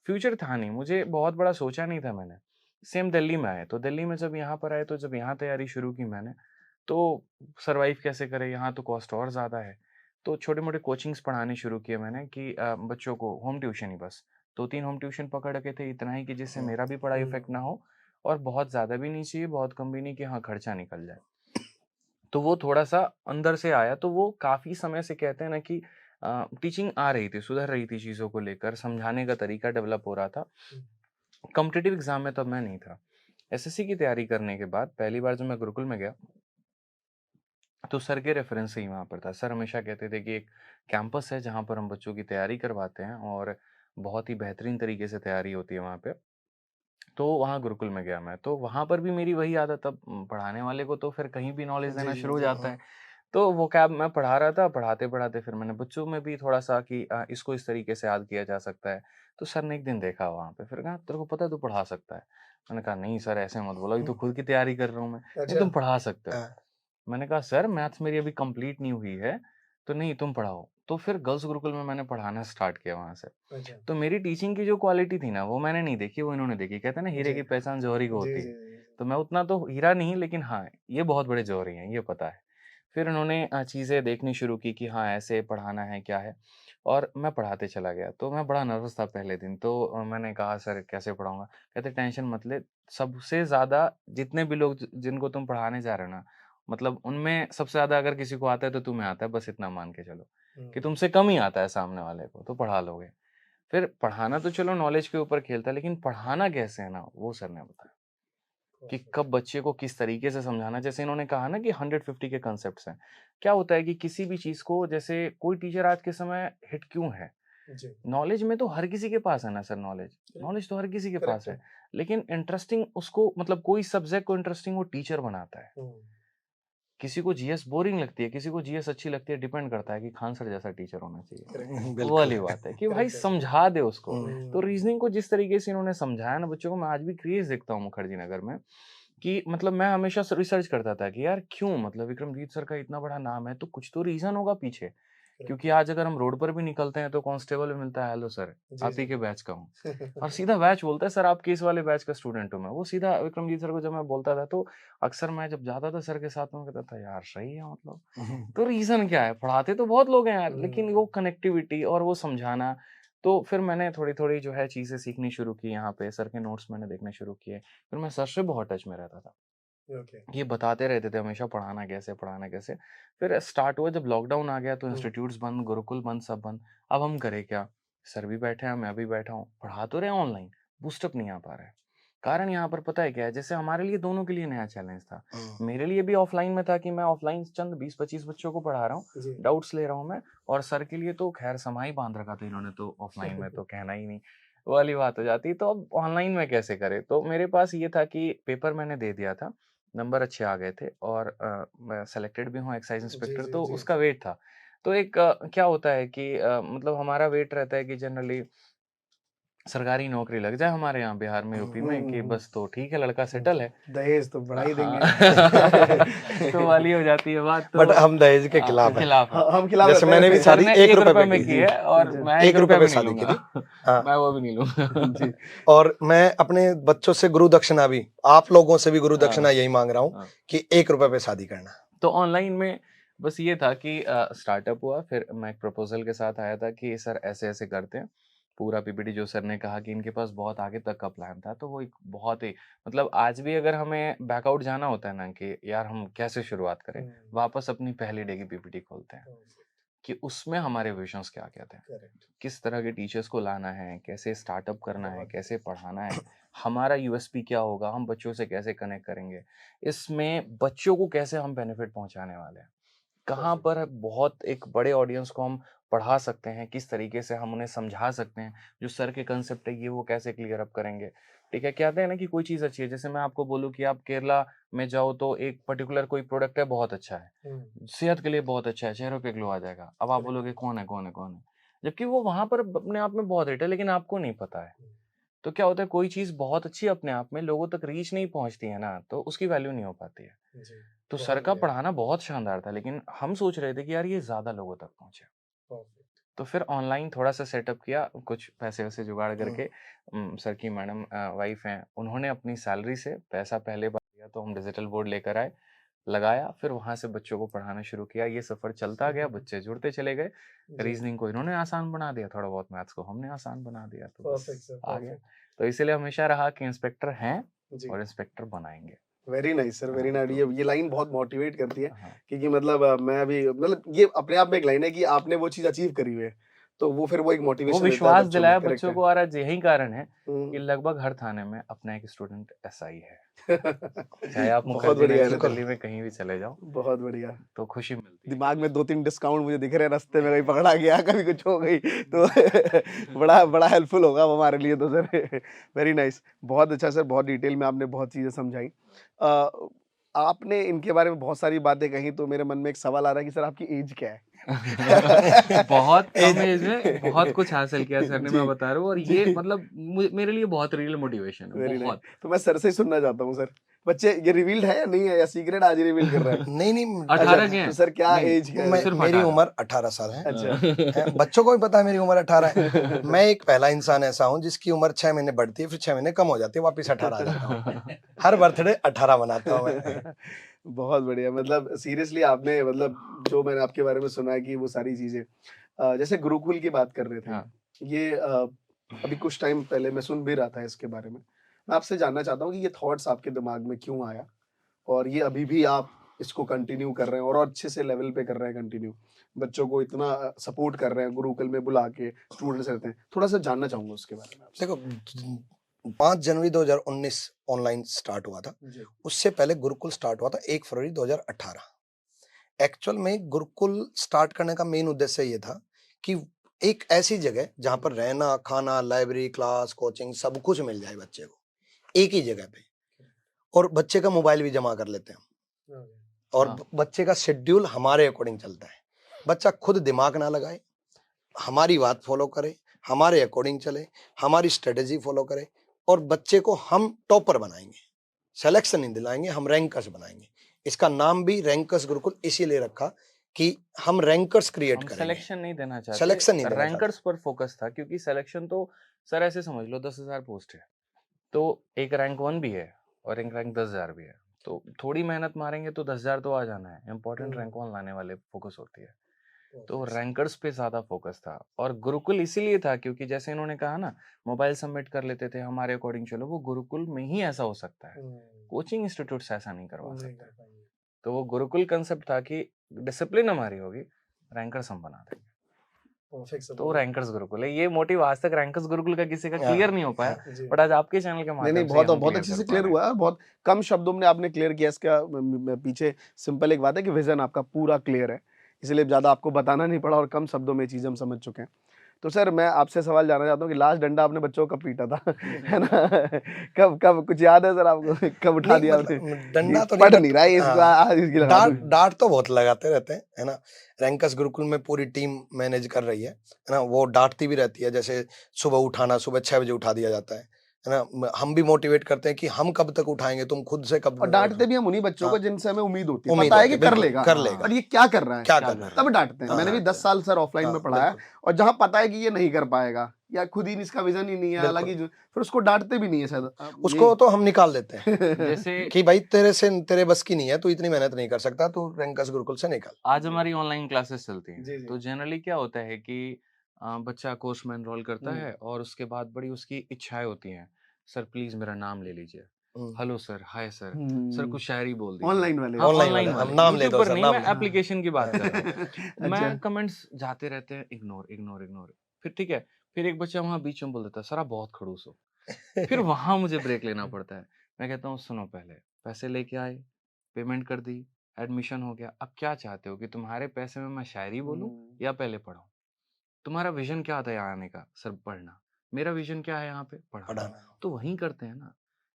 फ्यूचर था नहीं, मुझे बहुत बड़ा सोचा नहीं था मैंने। सेम दिल्ली में आए, तो दिल्ली में जब यहाँ पर आए, तो जब यहाँ तैयारी शुरू की मैंने, तो सर्वाइव कैसे करें, यहाँ तो कॉस्ट और ज़्यादा है। तो छोटे-मोटे कोचिंग्स पढ़ाने शुरू किए मैंने कि बच्चों को होम ट्यूशन ही बस। 2-3 होम ट्यूशन पकड़ रखे थे, इतना ही कि जिससे मेरा भी पढ़ाई इफ़ेक्ट ना हो और बहुत ज़्यादा भी नहीं चाहिए, बहुत कम भी नहीं कि हाँ, खर्चा निकल जाए। तो वो थोड़ा-सा अंदर से आया, तो वो काफ़ी समय से कहते हैं ना कि टीचिंग आ रही थी, सुधर रही थी चीज़ों को लेकर, समझाने का तरीका डेवलप हो रहा था। कॉम्पिटिटिव एग्ज़ाम में तब मैं नहीं था। एसएससी की तैयारी करने के बाद पहली बार जब मैं गुरुकुल में गया तो सर के रेफरेंस से ही वहाँ पर था। सर हमेशा कहते थे कि एक कैंपस है जहाँ पर हम बच्चों की तैयारी करवाते हैं और बहुत ही बेहतरीन तरीके से तैयारी होती है वहाँ पे। तो वहाँ गुरुकुल में गया मैं, तो वहाँ पर भी मेरी वही आदत, अब पढ़ाने वाले को तो फिर कहीं भी नॉलेज जी देना जी शुरू हो जी जाता है। तो वोकैब मैं पढ़ा रहा था, पढ़ाते-पढ़ाते फिर मैंने बच्चों में भी थोड़ा-सा कि इसको इस तरीके से याद किया जा सकता है। तो सर ने एक दिन देखा वहाँ पे, फिर कहा, "तेरे को पता है तू पढ़ा सकता है?" मैंने कहा, "नहीं सर, ऐसे मत बोलो, अभी तो खुद की तैयारी कर रहा हूँ मैं।" "नहीं, अच्छा तुम पढ़ा सकते हो।" हाँ, मैंने कहा, "सर, मैथ्स मेरी अभी कंप्लीट नहीं हुई है, तो नहीं तुम पढ़ाओ।" तो फिर गर्ल्स गुरुकुल में मैंने पढ़ाना स्टार्ट किया वहाँ से। अच्छा तो मेरी टीचिंग की जो क्वालिटी थी ना, वो मैंने नहीं देखी, वो इन्होंने देखी। कहते हैं ना, हीरे जी की पहचान जौहरी को जी होती जी है। जी तो मैं उतना तो हीरा नहीं, लेकिन हाँ, ये बहुत बड़े जौहरी हैं, ये पता है। फिर उन्होंने चीज़ें देखनी शुरू की कि हाँ, ऐसे पढ़ाना है, क्या है, और मैं पढ़ाते चला गया। तो मैं बड़ा नर्वस था पहले दिन, तो मैंने कहा, "सर, कैसे पढ़ाऊँगा?" कहते, "टेंशन मत ले, सबसे ज़्यादा जितने भी लोग जिनको तुम पढ़ाने जा रहे हो ना, मतलब उनमें सबसे ज़्यादा अगर किसी को आता है, तो तुम्हें आता है, बस इतना मान के चलो कि तुमसे कम ही आता है सामने वाले को, तो पढ़ा लोगे।" फिर पढ़ाना तो चलो नॉलेज के ऊपर खेलता है, लेकिन पढ़ाना कैसे है ना, वो सर ने बताया कि कब बच्चे को किस तरीके से समझाना। जैसे इन्होंने कहा ना कि 150 के कॉन्सेप्ट्स हैं। क्या होता है कि किसी भी चीज़ को, जैसे कोई टीचर आज के समय हिट क्यों है? जी नॉलेज में तो हर किसी के पास है ना सर, नॉलेज। नॉलेज तो हर किसी के पास करेक्ट है। लेकिन इंटरेस्टिंग उसको, मतलब कोई सब्जेक्ट को इंटरेस्टिंग वो टीचर बनाता है। है किसी को जीएस बोरिंग लगती है, किसी को जीएस अच्छी लगती है, डिपेंड करता है कि खान सर जैसा टीचर होना चाहिए। करेक्ट वो बिल्कुल। वाली बात है कि भाई करेक्ट है समझा दे उसको। हुँ, तो रीजनिंग को जिस तरीके से इन्होंने समझाया ना बच्चों को, मैं आज भी क्रेज देखता हूँ मुखर्जी नगर में, कि मतलब मैं हमेशा रिसर्च करता था कि यार क्यों, मतलब विक्रमजीत सर का इतना बड़ा नाम है, तो कुछ तो रीजन होगा पीछे। क्योंकि आज अगर हम रोड पर भी निकलते हैं तो कांस्टेबल भी मिलता है, हेलो सर, जी आप ही जी के बैच का हूँ, और सीधा बैच बोलता है, सर आप किस वाले बैच का स्टूडेंट हूँ मैं। वो सीधा विक्रमजीत सर को जब मैं बोलता था, तो अक्सर मैं जब जाता था सर के साथ में, मैं कहता था यार सही है, मतलब हुँ, तो रीज़न क्या है? पढ़ाते तो बहुत लोग हैं यार, लेकिन वो हम्म, कनेक्टिविटी और वो समझाना, तो फिर मैंने थोड़ी-थोड़ी जो है चीज़ें सीखनी शुरू की यहाँ पे, सर के नोट्स मैंने देखने शुरू किए। फिर मैं सर से बहुत टच में रहता था। ओके ये बताते रहते थे हमेशा, पढ़ाना कैसे। फिर स्टार्ट हुआ जब लॉकडाउन आ गया, तो हम्म, इंस्टीट्यूट्स बंद, गुरुकुल बंद, सब बंद। अब हम करें क्या? सर भी बैठे हैं, मैं भी बैठा हूँ। पढ़ा तो रहे हैं ऑनलाइन, बूस्टअप नहीं आ पा रहा है। कारण यहाँ पर पता है क्या है? जैसे हमारे लिए दोनों के लिए नया चैलेंज था। हुँ, मेरे लिए भी ऑफलाइन में था कि मैं ऑफलाइन चंद 20-25 बच्चों को पढ़ा रहा हूँ, जी डाउट्स ले रहा हूँ मैं, और सर के लिए तो खैर समा ही बाँध रखा था इन्होंने, तो ऑफलाइन में तो कहना ही नहीं। वो वाली बात हो जाती है। तो अब ऑनलाइन में कैसे करें? तो मेरे पास ये था कि पेपर मैंने दे दिया था, नंबर अच्छे आ गए थे, और मैं सेलेक्टेड भी हूँ एक्साइज़ जी इंस्पेक्टर, जी तो जी उसका वेट था। तो एक क्या होता है कि मतलब हमारा वेट रहता है कि जनरली सरकारी नौकरी लग जाए हमारे यहाँ बिहार में, यूपी में, कि हम्म, बस तो ठीक है, लड़का सेटल है। दहेज तो बढ़ा ही हाँ। देंगे तो वाली हो जाती है बात, बट तो हम दहेज के खिलाफ हैं। खिलाफ है। हम खिलाफ जैसे रहते मैंने भी हैं सर शादी ने ₹1 ₹1 पे में की की थी। है, और अच्छा मैं ₹1 ₹1 पे भी नहीं शादी की लूँगा। थी। हाँ, मैं वो भी नहीं लूँगा। जी और मैं अपने बच्चों से गुरु दक्षिणा भी, आप लोगों से भी गुरु दक्षिणा हाँ, यही माँग रहा हूँ हाँ। कि ₹1 पे शादी करना। तो ऑनलाइन में बस ये था कि स्टार्टअप हुआ, फिर मैं एक प्रपोज़ल के साथ आया था कि सर ऐसे-ऐसे करते हैं। पूरा पीपीटी जो सर ने कहा कि इनके पास बहुत आगे तक का प्लान था, तो वो एक बहुत ही, मतलब आज भी अगर हमें बैकआउट जाना होता है ना कि यार हम कैसे शुरुआत करें, वापस अपनी पहली डे की पीपीटी खोलते हैं कि उसमें हमारे विजन्स क्या-क्या थे। करेक्ट किस तरह के टीचर्स को लाना है, कैसे स्टार्टअप करना है, बहुत कैसे पढ़ाना है, हमारा यूएसपी क्या होगा, हम बच्चों से कैसे कनेक्ट करेंगे, इसमें बच्चों को कैसे हम बेनिफिट पहुँचाने वाले हैं। कहाँ परफेक्ट पर बहुत एक बड़े ऑडियंस को हम पढ़ा सकते हैं, किस तरीके से हम उन्हें समझा सकते हैं, जो सर के कांसेप्ट है ये वो कैसे क्लियर अप करेंगे। ठीक है, कहते हैं ना कि कोई चीज़ अच्छी है, जैसे मैं आपको बोलूँ कि आप केरला में जाओ तो एक पर्टिकुलर कोई प्रोडक्ट है, बहुत अच्छा है, सेहत के लिए बहुत अच्छा है, चेहरों पे ग्लो आ जाएगा। अब आप करेक्ट बोलोगे कौन है, कौन है, कौन है? जबकि वो वहाँ पर अपने आप में बहुत हिट है, लेकिन आपको नहीं पता है। तो क्या होता है, कोई चीज़ बहुत अच्छी है अपने आप में, लोगों तक रीच नहीं पहुँचती है ना, तो उसकी वैल्यू नहीं हो पाती है। जी तो सर बहुत का बढ़िया पढ़ाना बहुत शानदार था, लेकिन हम सोच रहे थे कि यार ये ज़्यादा लोगों तक पहुँचे। परफेक्ट तो फिर ऑनलाइन थोड़ा-सा सेटअप किया, कुछ पैसे-वैसे जुगाड़ हुँ, करके, सर की मैडम वाइफ़ हैं, उन्होंने अपनी सैलरी से पैसा पहले भर दिया, तो हम डिजिटल बोर्ड लेकर आए, लगाया, फिर वहाँ से बच्चों को पढ़ाना शुरू किया। ये सफ़र चलता गया, बच्चे जुड़ते चले गए। जी रीज़निंग को इन्होंने आसान बना दिया, थोड़ा बहुत मैथ्स को हमने आसान बना दिया, तो परफेक्ट बस सर आ गया। परफेक्ट तो इसीलिए हमेशा रहा कि इंस्पेक्टर हैं जी और इंस्पेक्टर बनाएँगे। वेरी नाइस सर वेरी हाँ, नाइस तो ये लाइन बहुत मोटिवेट करती है हाँ, क्योंकि मतलब मैं अभी मतलब ये अपने आप में एक लाइन है कि आपने वो चीज अचीव करी हुई है तो वो फिर वो एक वो मोटिवेशन देता है विश्वास बच्चों दिलाया में, करेक्ट बच्चों है। को, और आज यही कारण है कि हम्म। लगभग हर थाने में अपना एक स्टूडेंट SI है। चाहे आप बहुत मुखर्जी बढ़िया नगर है, दिल्ली में कहीं भी चले जाओ, बहुत बढ़िया। तो खुशी मिलती है। दिमाग में 2-3 डिस्काउंट मुझे दिख रहे हैं, रास्ते में कहीं पकड़ा गया, कभी कुछ हो गई तो बड़ा बड़ा हेल्पफुल होगा वो हमारे लिए तो सर। वेरी नाइस, बहुत अच्छा सर, बहुत डिटेल में आपने बहुत चीज़ें समझाई। आपने इनके बारे में बहुत सारी बातें कही, तो मेरे मन में एक सवाल आ रहा है कि सर आपकी एज क्या है? बहुत कम एज एज में बहुत कुछ हासिल किया सर ने, जी, मैं बता रहा हूँ, और जी। ये मतलब मेरे लिए बहुत रियल मोटिवेशन है, वेरी नाइस। बहुत। तो मैं सर से ही सुनना चाहता हूँ सर, बच्चे ये रिवील्ड है या नहीं है, या सीक्रेट आज ही रिवील कर रहा है? नहीं 18 के तो हैं। सर क्या नहीं, एज क्या है? मैं सिर्फ मेरी 18। उम्र 18 साल है। अच्छा। बच्चों को भी पता है मेरी उम्र 18 है। मैं एक पहला इंसान ऐसा हूँ जिसकी उम्र 6 महीने बढ़ती है, फिर 6 महीने कम हो जाती है, वापस 18 आ जाता हूँ। हर बर्थडे 18 मनाता हूँ मैं। बहुत बढ़िया, मतलब सीरियसली आपने, मतलब जो मैंने आपके बारे में सुना है कि वो सारी चीजें, जैसे गुरुकुल की बात कर रहे थे, हाँ। ये अभी कुछ टाइम पहले मैं सुन भी रहा था इसके बारे में। मैं आपसे जानना चाहता हूँ कि ये थॉट्स आपके दिमाग में क्यों आया, और ये अभी भी आप इसको कंटिन्यू कर रहे हैं और अच्छे से लेवल पे कर रहे हैं कंटिन्यू, बच्चों को इतना सपोर्ट कर रहे हैं, गुरुकुल में बुला के स्टूडेंट्स रहते हैं, थोड़ा सा जानना चाहूंगा उसके बारे में आपसे। देखो 5 जनवरी 2019 ऑनलाइन स्टार्ट हुआ था। जी। उससे पहले गुरुकुल स्टार्ट हुआ था 1 फरवरी 2018। एक्चुअल में गुरुकुल स्टार्ट करने का मेन उद्देश्य ये था कि एक ऐसी जगह जहां पर रहना, खाना, लाइब्रेरी, क्लास, कोचिंग सब कुछ मिल जाए बच्चे को एक ही जगह पे, और बच्चे का मोबाइल भी जमा कर लेते हैं हम, और हाँ। बच्चे का शेड्यूल हमारे अकॉर्डिंग चलता है। बच्चा खुद दिमाग ना लगाए, हमारी बात फॉलो करे, हमारे अकॉर्डिंग चले, हमारी स्ट्रेटेजी फॉलो करे, और बच्चे को हम टॉपर बनाएंगे, सिलेक्शन नहीं दिलाएंगे, हम रैंकर्स बनाएंगे। इसका नाम भी रैंकर्स गुरुकुल इसीलिए रखा कि हम रैंकर्स क्रिएट हम करेंगे। सिलेक्शन नहीं देना चाहते, सिलेक्शन नहीं देना रैंकर्स पर फोकस था, क्योंकि सिलेक्शन तो सर ऐसे समझ लो 10,000 पोस्ट है, तो एक रैंक 1 भी है और एक रैंक 10,000 भी है, तो थोड़ी मेहनत मारेंगे तो 10,000 तो आ जाना है। इम्पोर्टेंट रैंक 1 लाने वाले फोकस होती है, तो रैंकर्स पे ज्यादा फोकस था। और गुरुकुल इसीलिए था क्योंकि जैसे इन्होंने कहा ना, मोबाइल सबमिट कर लेते थे हमारे अकॉर्डिंग चलो, वो गुरुकुल में ही ऐसा हो सकता है, कोचिंग इंस्टीट्यूट से ऐसा नहीं करवा सकते। तो वो गुरुकुल कंसेप्ट था कि डिसिप्लिन हमारी होगी, रैंकर्स हम बना देंगे, तो रैंकर्स गुरुकुल है। ये मोटिव आज तक रैंकर्स गुरुकुल का किसी का क्लियर नहीं हो पाया, बट आज आपके चैनल के नहीं माध्यम से बहुत हम बहुत clear अच्छे कर से पा क्लियर रहे हुआ है, बहुत कम शब्दों में आपने क्लियर किया। इसका पीछे सिंपल एक बात है कि विजन आपका पूरा क्लियर है, इसलिए ज्यादा आपको बताना नहीं पड़ा और कम शब्दों में चीजें हम समझ चुके हैं। तो सर मैं आपसे सवाल जानना चाहता हूँ कि लास्ट डंडा आपने बच्चों को कब पीटा था? है ना? कब कब कुछ याद है सर आपको? कब उठा नहीं, दिया आपने? मतलब डंडा तो पढ़ नहीं, नहीं रहा है इसको, आज इसकी लगा डांट दूं। डांट तो बहुत लगाते रहते हैं, है ना। रैंकर्स गुरुकुल में पूरी टीम मैनेज कर रही है ना, वो डांटती भी रहती है। जैसे सुबह उठाना, सुबह 6 बजे उठा दिया जाता है ना। हम भी मोटिवेट करते हैं कि हम कब तक उठाएंगे, तुम खुद से कब और डांटते भी हम उन्हीं बच्चों को हाँ। जिनसे हमें उम्मीद होती है, उम्मीद पता है होती कि है, कर बिल्कुल, लेगा, कर लेगा। और ये क्या कर रहा है, क्या क्या कर रहा है। तब डांटते हैं। हाँ, मैंने भी 10 साल सर ऑफलाइन में हाँ, पढ़ा है, बिल्कुल। और जहां पता है कि ये नहीं कर पाएगा या खुद ही इसका विजन ही नहीं है, बिल्कुल। अलग ही फिर उसको डांटते भी नहीं है शायद। उसको तो हम निकाल देते हैं जैसे कि भाई तेरे बस की नहीं है, तू इतनी मेहनत नहीं कर सकता, तू रैंकर्स गुरुकुल से निकल। आज हमारी ऑनलाइन क्लासेस चलती जी, हैं, जी। तो जनरली क्या होता है कि बच्चा कोर्स में एनरोल करता है और उसके बाद बड़ी उसकी इच्छाएं होती हैं, सर प्लीज मेरा नाम ले लीजिए, hello sir, hi sir, sir कुछ शायरी बोल दीजिए। ऑनलाइन वाले हाँ, ऑनलाइन ऑनलाइन वाले, हम वाले, नाम ले यूट्यूब दो पर सर, नहीं, नाम मैं ले। एप्लीकेशन की बात कर रहा हूँ। अच्छा। मैं कमेंट्स जाते रहते हैं, इग्नोर इग्नोर इग्नोर, फिर ठीक है, फिर एक बच्चा वहां बीच में बोल देता है सर आप बहुत खड़ूस हो, फिर वहां मुझे ब्रेक लेना पड़ता है। मैं कहता हूँ सुनो, पहले पैसे लेके आए, पेमेंट कर दी, एडमिशन हो गया, अब क्या चाहते हो कि तुम्हारे पैसे में मैं शायरी बोलूं या पहले पढ़ूं? तुम्हारा विजन क्या था यहाँ आने का? सर पढ़ना। मेरा विजन क्या है यहाँ पे? पढ़ाना। पढ़ाना। तो वहीं करते हैं ना।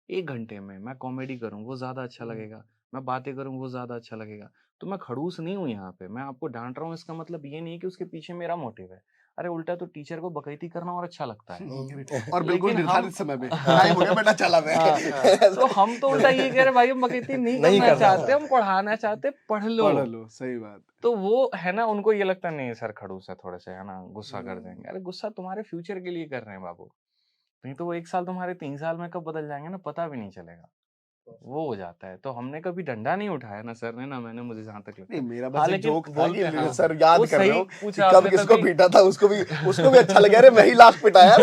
1 घंटे में मैं कॉमेडी करूँ वो ज़्यादा अच्छा लगेगा, मैं बातें करूँ वो ज़्यादा अच्छा लगेगा। तो मैं खड़ूस नहीं हूँ यहाँ पे, मैं आपको डाँट रहा हूँ इसका मतलब ये नहीं है कि उसके पीछे मेरा मोटिव है। अरे उल्टा तो टीचर को बकैती करना और अच्छा लगता है। और बिल्कुल लेकिन हम निर्धारित समय पे टाइम हो गया बेटा, चला मैं। तो हम तो उल्टा ये कह रहे भाई हम बकैती नहीं नहीं करना करना। चाहते, हम पढ़ाना चाहते, पढ़ लो। पढ़ लो, सही बात। तो वो है ना, उनको ये लगता नहीं सर खड़ूस है थोड़े से, है ना, गुस्सा कर देंगे। अरे गुस्सा तुम्हारे फ्यूचर के लिए कर रहे हैं बाबू, नहीं तो वो 1 साल तुम्हारे 3 साल में कब बदल जाएंगे ना, पता भी नहीं चलेगा। वो हो जाता है। तो हमने कभी डंडा नहीं उठाया ना सर ने ना मैंने, मुझे जहाँ तक लगता नहीं है। मेरा बस हाँ, एक लेकिन जोक था बोलते कि हैं, हाँ, सर याद वो कर रहे सही हो कि पूछा कब आपने किसको तभी। पीटा था, उसको भी अच्छा लगा, अरे मैं ही लास्ट पिटाया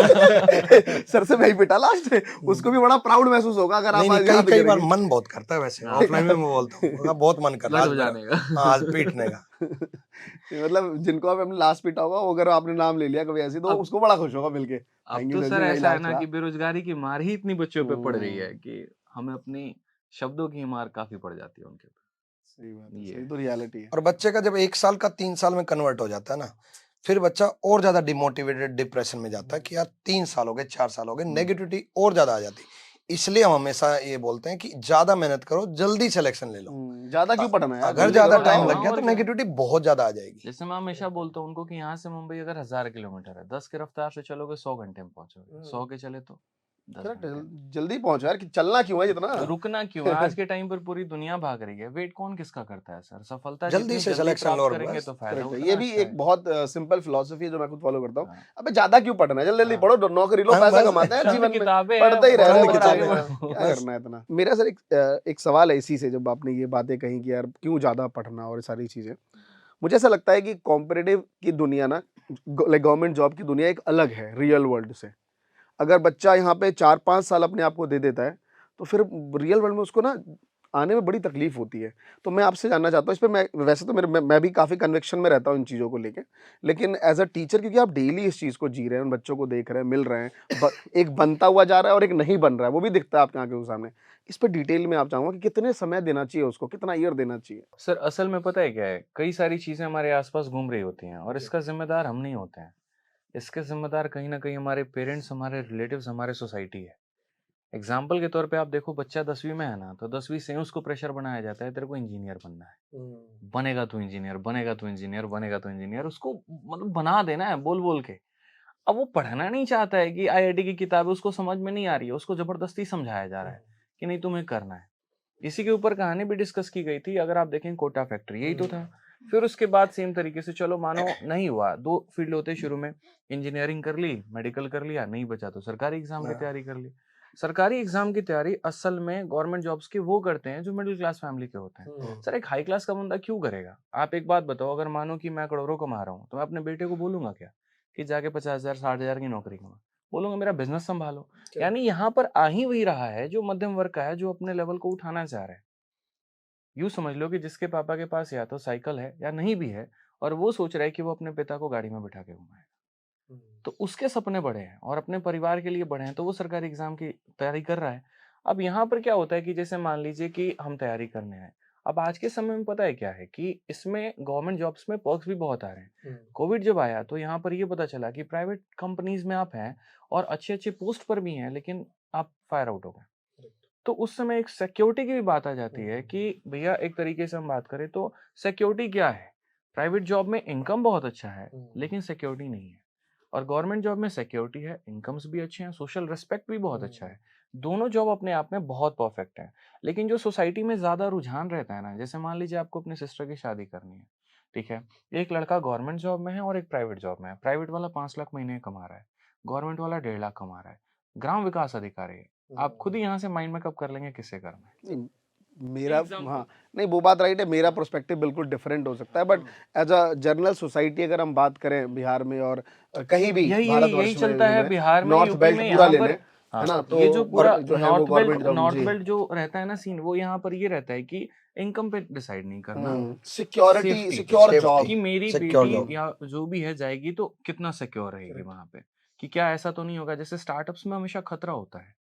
सर से मैं ही पिटा लास्ट, उसको भी बड़ा प्राउड महसूस होगा अगर आप नहीं, आज कई याद कई बार करेंगे। मन बहुत करता है वैसे, हाँ। ऑफलाइन में मैं बोलता हूँ बहुत मन कर रहा ब्लड है हो आज जाने का। हाँ, आज पीटने का। मतलब जिनको आप हमने लास्ट पीटा होगा, वो अगर आपने नाम ले लिया कभी ऐसी, तो अब उसको बड़ा खुश होगा मिलके। अब थैंक तो यू सर संजय, ऐसा है इलाज ना का। कि बेरोजगारी की मार ही इतनी बच्चों पे पड़ रही है हम्म, कि हमें अपनी शब्दों की मार काफी पड़ जाती है उनके पे। सही बात है, ये सही है। तो रियलिटी है। और बच्चे का जब 1 साल का 3 साल में कन्वर्ट हो जाता है ना, फिर बच्चा और ज़्यादा डिमोटिवेटेड डिप्रेशन में जाता है कि यार 3 साल हो गए, 4 साल हो गए, नेगेटिविटी और ज़्यादा आ जाती है। इसलिए हम हमेशा ये बोलते हैं कि ज़्यादा मेहनत करो, जल्दी सिलेक्शन ले लो। ज्यादा अ क्यों पढ़ना है यार, अगर जल्दी ज़्यादा करो, टाइम जाओ। लग गया और तो क्या। नेगेटिविटी बहुत ज़्यादा आ जाएगी। जैसे मैं हमेशा बोलता हूँ उनको कि यहाँ से मुंबई अगर 1000 किलोमीटर है, 10 की रफ्तार से चलोगे 100 घंटे में पहुंचोगे, 100 के चले तो 10 करेक्ट, घंटे में। जल्दी पहुंचो यार, कि चलना क्यों है जितना। रुकना क्यों है? आज के टाइम पर पूरी दुनिया भाग रही है, वेट कौन किसका करता है सर? सफलता जल्दी जितनी से जल्दी सिलेक्शन लो प्राप्त और करेंगे बस। तो फायदा करेक्ट है, उतना ये भी अच्छा एक है। बहुत सिंपल फिलोसफी है जो मैं खुद फॉलो करता हूँ। हाँ, अबे ज्यादा क्यों पढ़ना है, जल्दी जल्दी हाँ। पढ़ो, नौकरी लो, हाँ, पैसा बस कमाते हैं चंद जीवन में, किताबें हैं, पढ़ते ही पढ़ो रहना, चंद और आगे किताबें हैं, बढ़ो। क्या बस। करना है इतना। मेरा सर एक सवाल है इसी से, जब आपने ये बातें कही कि यार क्यों ज्यादा पढ़ना और ये सारी चीजें, मुझे ऐसा लगता है कि कॉम्पिटिटिव की दुनिया ना, लाइक गवर्नमेंट जॉब की दुनिया एक अलग है रियल वर्ल्ड से। अगर बच्चा यहाँ पे 4-5 साल अपने आप को दे देता है, तो फिर रियल वर्ल्ड में उसको ना आने में बड़ी तकलीफ होती है। तो मैं आपसे जानना चाहता हूँ इस पे, मैं वैसे तो मैं भी काफ़ी कन्विक्शन में रहता हूँ इन चीज़ों को लेके, लेकिन एज अ टीचर, क्योंकि आप डेली इस चीज़ को जी रहे हैं, उन बच्चों को देख रहे हैं, मिल रहे हैं, एक बनता हुआ जा रहा है और एक नहीं बन रहा है, वो भी दिखता है आपकी आंखों के सामने। इस पर डिटेल में आप चाहूँगा कि कितने समय देना चाहिए उसको, कितना ईयर देना चाहिए। सर असल में पता है क्या है, कई सारी चीजें हमारे आसपास घूम रही होती हैं और इसका जिम्मेदार हम नहीं होते हैं। इसके जिम्मेदार कहीं ना कहीं हमारे पेरेंट्स, हमारे रिलेटिव्स, हमारे सोसाइटी है। एग्जाम्पल के तौर पे आप देखो, बच्चा 10वीं में है ना, तो 10वीं से उसको प्रेशर बनाया जाता है, तेरे को इंजीनियर बनना है, बनेगा तू इंजीनियर, बनेगा तू इंजीनियर, बनेगा तू इंजीनियर। उसको मतलब बना देना है बोल बोल के। अब वो पढ़ना नहीं चाहता है कि आईआईटी की किताबें उसको समझ में नहीं आ रही है, उसको जबरदस्ती समझाया जा रहा है कि नहीं तुम्हें करना है। इसी के ऊपर कहानी भी डिस्कस की गई थी, अगर आप देखें कोटा फैक्ट्री यही तो था। फिर उसके बाद सेम तरीके से चलो मानो नहीं हुआ, दो फील्ड होते शुरू में, इंजीनियरिंग कर ली, मेडिकल कर लिया, नहीं बचा तो सरकारी एग्जाम की तैयारी कर ली। सरकारी एग्जाम की तैयारी असल में गवर्नमेंट जॉब्स के वो करते हैं जो मिडिल क्लास फैमिली के होते हैं। सर एक हाई क्लास का बंदा क्यों करेगा? आप एक बात बताओ, अगर मानो कि मैं करोड़ों कमा रहा हूँ, तो मैं अपने बेटे को बोलूंगा क्या कि जाके 50,000 60,000 की नौकरी कमा? बोलूंगा मेरा बिजनेस संभालो। यानी यहाँ पर आ ही वही रहा है जो मध्यम वर्ग का है, जो अपने लेवल को उठाना चाह रहा है। यूँ समझ लो कि जिसके पापा के पास या तो साइकिल है या नहीं भी है, और वो सोच रहा है कि वो अपने पिता को गाड़ी में बिठा के घुमाए, तो उसके सपने बड़े हैं और अपने परिवार के लिए बड़े हैं, तो वो सरकारी एग्जाम की तैयारी कर रहा है। अब यहाँ पर क्या होता है कि जैसे मान लीजिए कि हम तैयारी करने आए, अब आज के समय में पता है क्या है कि इसमें गवर्नमेंट जॉब्स में पर्क्स भी बहुत आ रहे हैं। कोविड जब आया तो यहाँ पर ये पता चला कि प्राइवेट कंपनीज में आप हैं और अच्छे अच्छे पोस्ट पर भी हैं, लेकिन आप फायर आउट हो गए। तो उस समय एक सिक्योरिटी की भी बात आ जाती है कि भैया एक तरीके से हम बात करें तो सिक्योरिटी क्या है? प्राइवेट जॉब में इनकम बहुत अच्छा है, लेकिन सिक्योरिटी नहीं है। और गवर्नमेंट जॉब में सिक्योरिटी है, इनकम्स भी अच्छे हैं, सोशल रिस्पेक्ट भी बहुत अच्छा है। दोनों जॉब अपने आप में बहुत परफेक्ट है। लेकिन जो सोसाइटी में ज़्यादा रुझान रहता है ना, जैसे मान लीजिए आपको अपनी सिस्टर की शादी करनी है, ठीक है? एक लड़का गवर्नमेंट जॉब में है और एक प्राइवेट जॉब में है। प्राइवेट वाला 5 लाख महीने कमा रहा है, गवर्नमेंट वाला 1.5 लाख कमा रहा है। ग्राम विकास अधिकारी है। आप खुद ही यहाँ से माइंड मेकअप कर लेंगे किससे करना है। नहीं, मेरा एग्जाम्पल। हाँ, नहीं वो बात राइट है, मेरा पर्सपेक्टिव बिल्कुल डिफरेंट हो सकता है, but as a general society अगर हम बात करें बिहार में और कहीं भी यही यही यही भारतवर्ष चलता है में, बिहार में, नॉर्थ यूपी बेल्ट में, पूरा यहाँ ले पर। लें, है ना, हाँ, तो ये जो पूरा जो है वो गवर्नमेंट जॉब नॉर्थ जी। बेल्ट जो रहता है ना सीन, वो यहाँ पर ये रहता है कि इनकम पे डिसाइड नहीं करना, सिक्योरिटी, सेफ्टी सिक्योर पे, जॉब। कि मेरी सिक्योर बेटी जॉब। या जो भी है जाएगी तो कितना सिक्योर रहेगी वहां पे, कि क्या ऐसा तो नहीं होगा। जैसे स्टार्टअप्स में हमेशा खतरा होता है,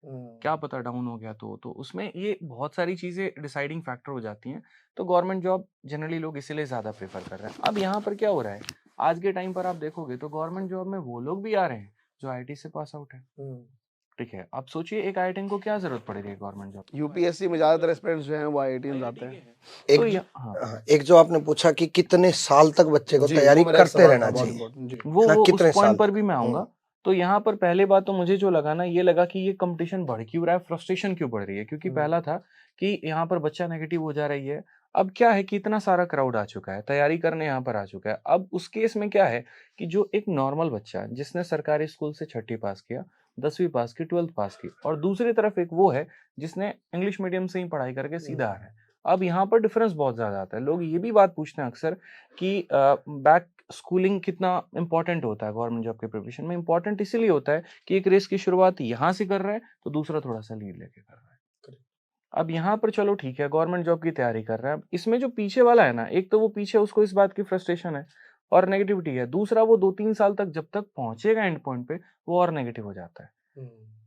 क्या पता डाउन हो गया तो उसमें ये बहुत सारी चीजें डिसाइडिंग फैक्टर हो जाती हैं। तो गवर्नमेंट जॉब जनरली लोग इसीलिए ज्यादा प्रेफर कर रहे हैं। अब यहाँ पर क्या हो रहा है, आज के टाइम पर आप देखोगे तो गवर्नमेंट जॉब में वो लोग भी आ रहे हैं जो आईटी से पास आउट है, ठीक है? अब सोचिए एक आईआईटी को क्या जरूरत पड़ रही है गवर्नमेंट जॉब? यूपीएससी में ज्यादातर एस्पिरेंट्स जो हैं वो आईआईटीएंस आते हैं। एक तो हाँ, एक जो आपने पूछा कि कितने साल तक बच्चे को जी, वो तैयारी मेरा एक करते सवाल रहना था, बहुत चाहिए, इम्पोर्टेंट जी। वो है ना? वो उस कितने साल पॉइंट पर तक? भी मैं आऊंगा। तो यहाँ पर पहले बात तो मुझे जो लगा ना, ये लगा कि ये कंपटीशन बढ़ क्यों रहा है, फ्रस्ट्रेशन क्यों बढ़ रही है, क्योंकि पहला था कि यहाँ पर बच्चा नेगेटिव हो जा रही है। अब क्या है कि इतना सारा क्राउड आ चुका है, तैयारी करने यहाँ पर आ चुका है। अब उस केस में क्या है कि जो एक नॉर्मल बच्चा जिसने सरकारी स्कूल से 6ठी पास किया, 10वीं पास की, 12th पास की, और दूसरी तरफ एक वो है जिसने इंग्लिश मीडियम से ही पढ़ाई करके सीधा आ रहा है। अब यहाँ पर डिफरेंस बहुत ज्यादा आता है। लोग ये भी बात पूछते हैं अक्सर कि बैक स्कूलिंग कितना इंपॉर्टेंट होता है गवर्नमेंट जॉब के प्रिपरेशन में। इंपॉर्टेंट इसीलिए होता है कि एक रेस की शुरुआत यहाँ से कर रहा है तो दूसरा थोड़ा सा लीड लेके कर रहा है। अब यहाँ पर चलो ठीक है, गवर्नमेंट जॉब की तैयारी कर रहा है, अब इसमें जो पीछे वाला है ना, एक तो वो पीछे उसको इस बात की फ्रस्ट्रेशन है, और नेगेटिविटी है। दूसरा, वो 2-3 साल तक जब तक पहुंचेगा एंड पॉइंट पे, वो और नेगेटिव हो जाता है।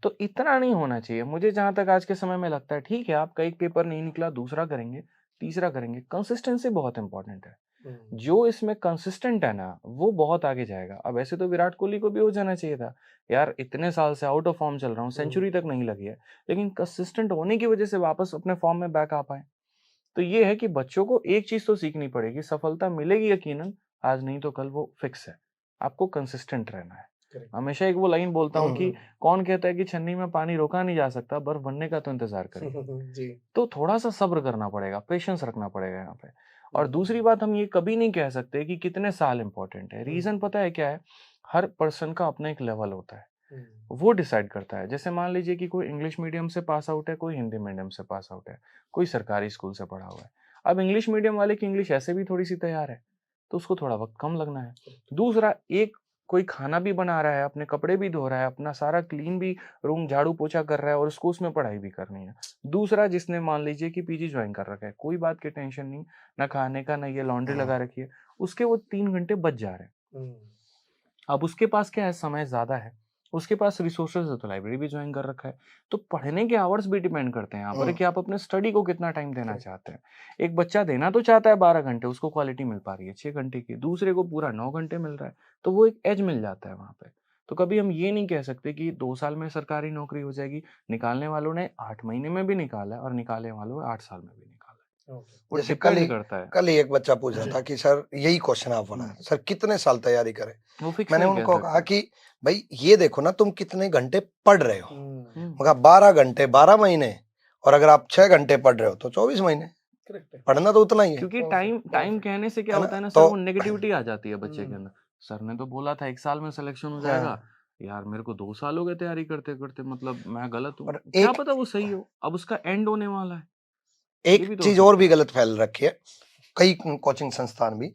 तो इतना नहीं होना चाहिए। मुझे जहां तक आज के समय में लगता है, ठीक है आपका एक पेपर नहीं निकला, दूसरा करेंगे, तीसरा करेंगे। कंसिस्टेंसी बहुत इंपॉर्टेंट है। जो इसमें कंसिस्टेंट है ना, वो बहुत आगे जाएगा। अब ऐसे तो विराट कोहली को भी हो जाना चाहिए था यार, इतने साल से आउट ऑफ फॉर्म चल रहा हूँ, सेंचुरी तक नहीं लगी है, लेकिन कंसिस्टेंट होने की वजह से वापस अपने फॉर्म में बैक आ पाए। तो ये है कि बच्चों को एक चीज तो सीखनी पड़ेगी, सफलता मिलेगी यकीनन, आज नहीं तो कल वो फिक्स है। आपको कंसिस्टेंट रहना है। हमेशा एक वो लाइन बोलता हूँ कि कौन कहता है कि छन्नी में पानी रोका नहीं जा सकता, बर्फ बनने का तो इंतजार करें। तो थोड़ा सा सब्र करना पड़ेगा, पेशेंस रखना पड़ेगा यहाँ पे। और दूसरी बात, हम ये कभी नहीं कह सकते कि कितने साल इंपॉर्टेंट है। रीजन पता है क्या है? हर पर्सन का अपना एक लेवल होता है, वो डिसाइड करता है। जैसे मान लीजिए कि कोई इंग्लिश मीडियम से पास आउट है, कोई हिंदी मीडियम से पास आउट है, कोई सरकारी स्कूल से पढ़ा हुआ है। अब इंग्लिश मीडियम वाले की इंग्लिश ऐसे भी थोड़ी सी तैयार है, तो उसको थोड़ा वक्त कम लगना है। दूसरा, एक कोई खाना भी बना रहा है, अपने कपड़े भी धो रहा है, अपना सारा क्लीन भी रूम झाड़ू पोछा कर रहा है, और उसको उसमें पढ़ाई भी करनी है। दूसरा, जिसने मान लीजिए कि पीजी ज्वाइन कर रखा है, कोई बात की टेंशन नहीं, ना खाने का, ना ये लॉन्ड्री लगा रखी है, उसके वो 3 घंटे बच जा रहे हैं। अब उसके पास क्या है, समय ज्यादा है, उसके पास रिसोर्सेज है, तो लाइब्रेरी भी ज्वाइन कर रखा है। तो पढ़ने के आवर्स भी डिपेंड करते हैं यहाँ पर कि आप अपने स्टडी को कितना टाइम देना चाहते हैं। एक बच्चा देना तो चाहता है 12 घंटे, उसको क्वालिटी मिल पा रही है 6 घंटे की, दूसरे को पूरा 9 घंटे मिल रहा है, तो वो एक एज मिल जाता है वहां पे। तो कभी हम ये नहीं कह सकते कि 2 साल में सरकारी नौकरी हो जाएगी। निकालने वालों ने 8 महीने में भी निकाला है, और निकालने वालों ने 8 साल में भी निकाला है। वो जैसे कल डिपेंड ही करता है। कल ही एक बच्चा पूछ रहा था कि सर यही क्वेश्चन आप बोला, सर कितने साल तैयारी करें। वो फिक्स मैंने नहीं कह उनको कहा सकते। कि भाई ये देखो ना, तुम कितने घंटे पढ़ रहे हो। हम्म। मगर 12 घंटे 12 महीने, और अगर आप 6 घंटे पढ़ रहे हो तो 24 महीने। पढ़ना तो उतना ही है, क्योंकि टाइम कहने से क्या है होता है ना? ना सर, तो वो नेगेटिविटी आ जाती है बच्चे के अंदर। सर ने तो बोला था 1 साल में सिलेक्शन हो जाएगा, यार मेरे को 2 साल हो गए तैयारी करते करते, मतलब मैं गलत हूँ। और क्या एक पता वो सही हो, अब उसका एंड होने वाला है, ये एक भी तो हो चीज और भी सकता है। गलत फैल रखी है। कई कोचिंग संस्थान भी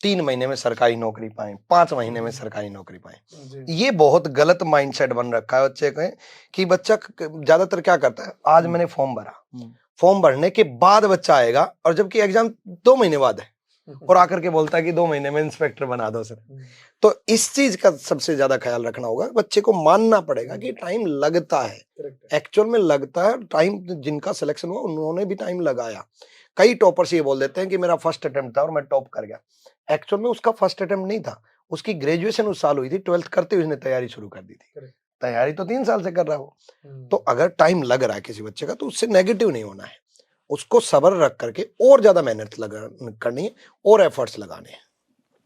3 महीने में सरकारी नौकरी पाए, 5 महीने में सरकारी नौकरी पाए। ये बहुत गलत माइंडसेट बन रखा है बच्चे का कि बच्चा ज्यादातर क्या करता है, आज मैंने फॉर्म भरा, फॉर्म भरने के बाद बच्चा आएगा, और जबकि एग्जाम 2 महीने बाद है, और आकर के बोलता है कि 2 महीने में इंस्पेक्टर बना दो सर। तो इस चीज का सबसे ज्यादा ख्याल रखना होगा। बच्चे को मानना पड़ेगा कि टाइम लगता है, एक्चुअल में लगता है टाइम। जिनका सिलेक्शन हुआ उन्होंने भी टाइम लगाया। कई टॉपर्स ये बोल देते हैं कि मेरा फर्स्ट अटेम्प्ट था और मैं टॉप कर गया। एक्चुअल में उसका फर्स्ट अटेम्प्ट नहीं था, उसकी ग्रेजुएशन उस साल हुई थी, 12th करते हुए उसने तैयारी शुरू कर दी थी। तैयारी तो 3 साल से कर रहा हो। तो अगर टाइम लग रहा है किसी बच्चे का, तो उससे नेगेटिव नहीं होना है, उसको सब्र रख करके और ज्यादा मेहनत करनी है और एफर्ट्स लगाने हैं।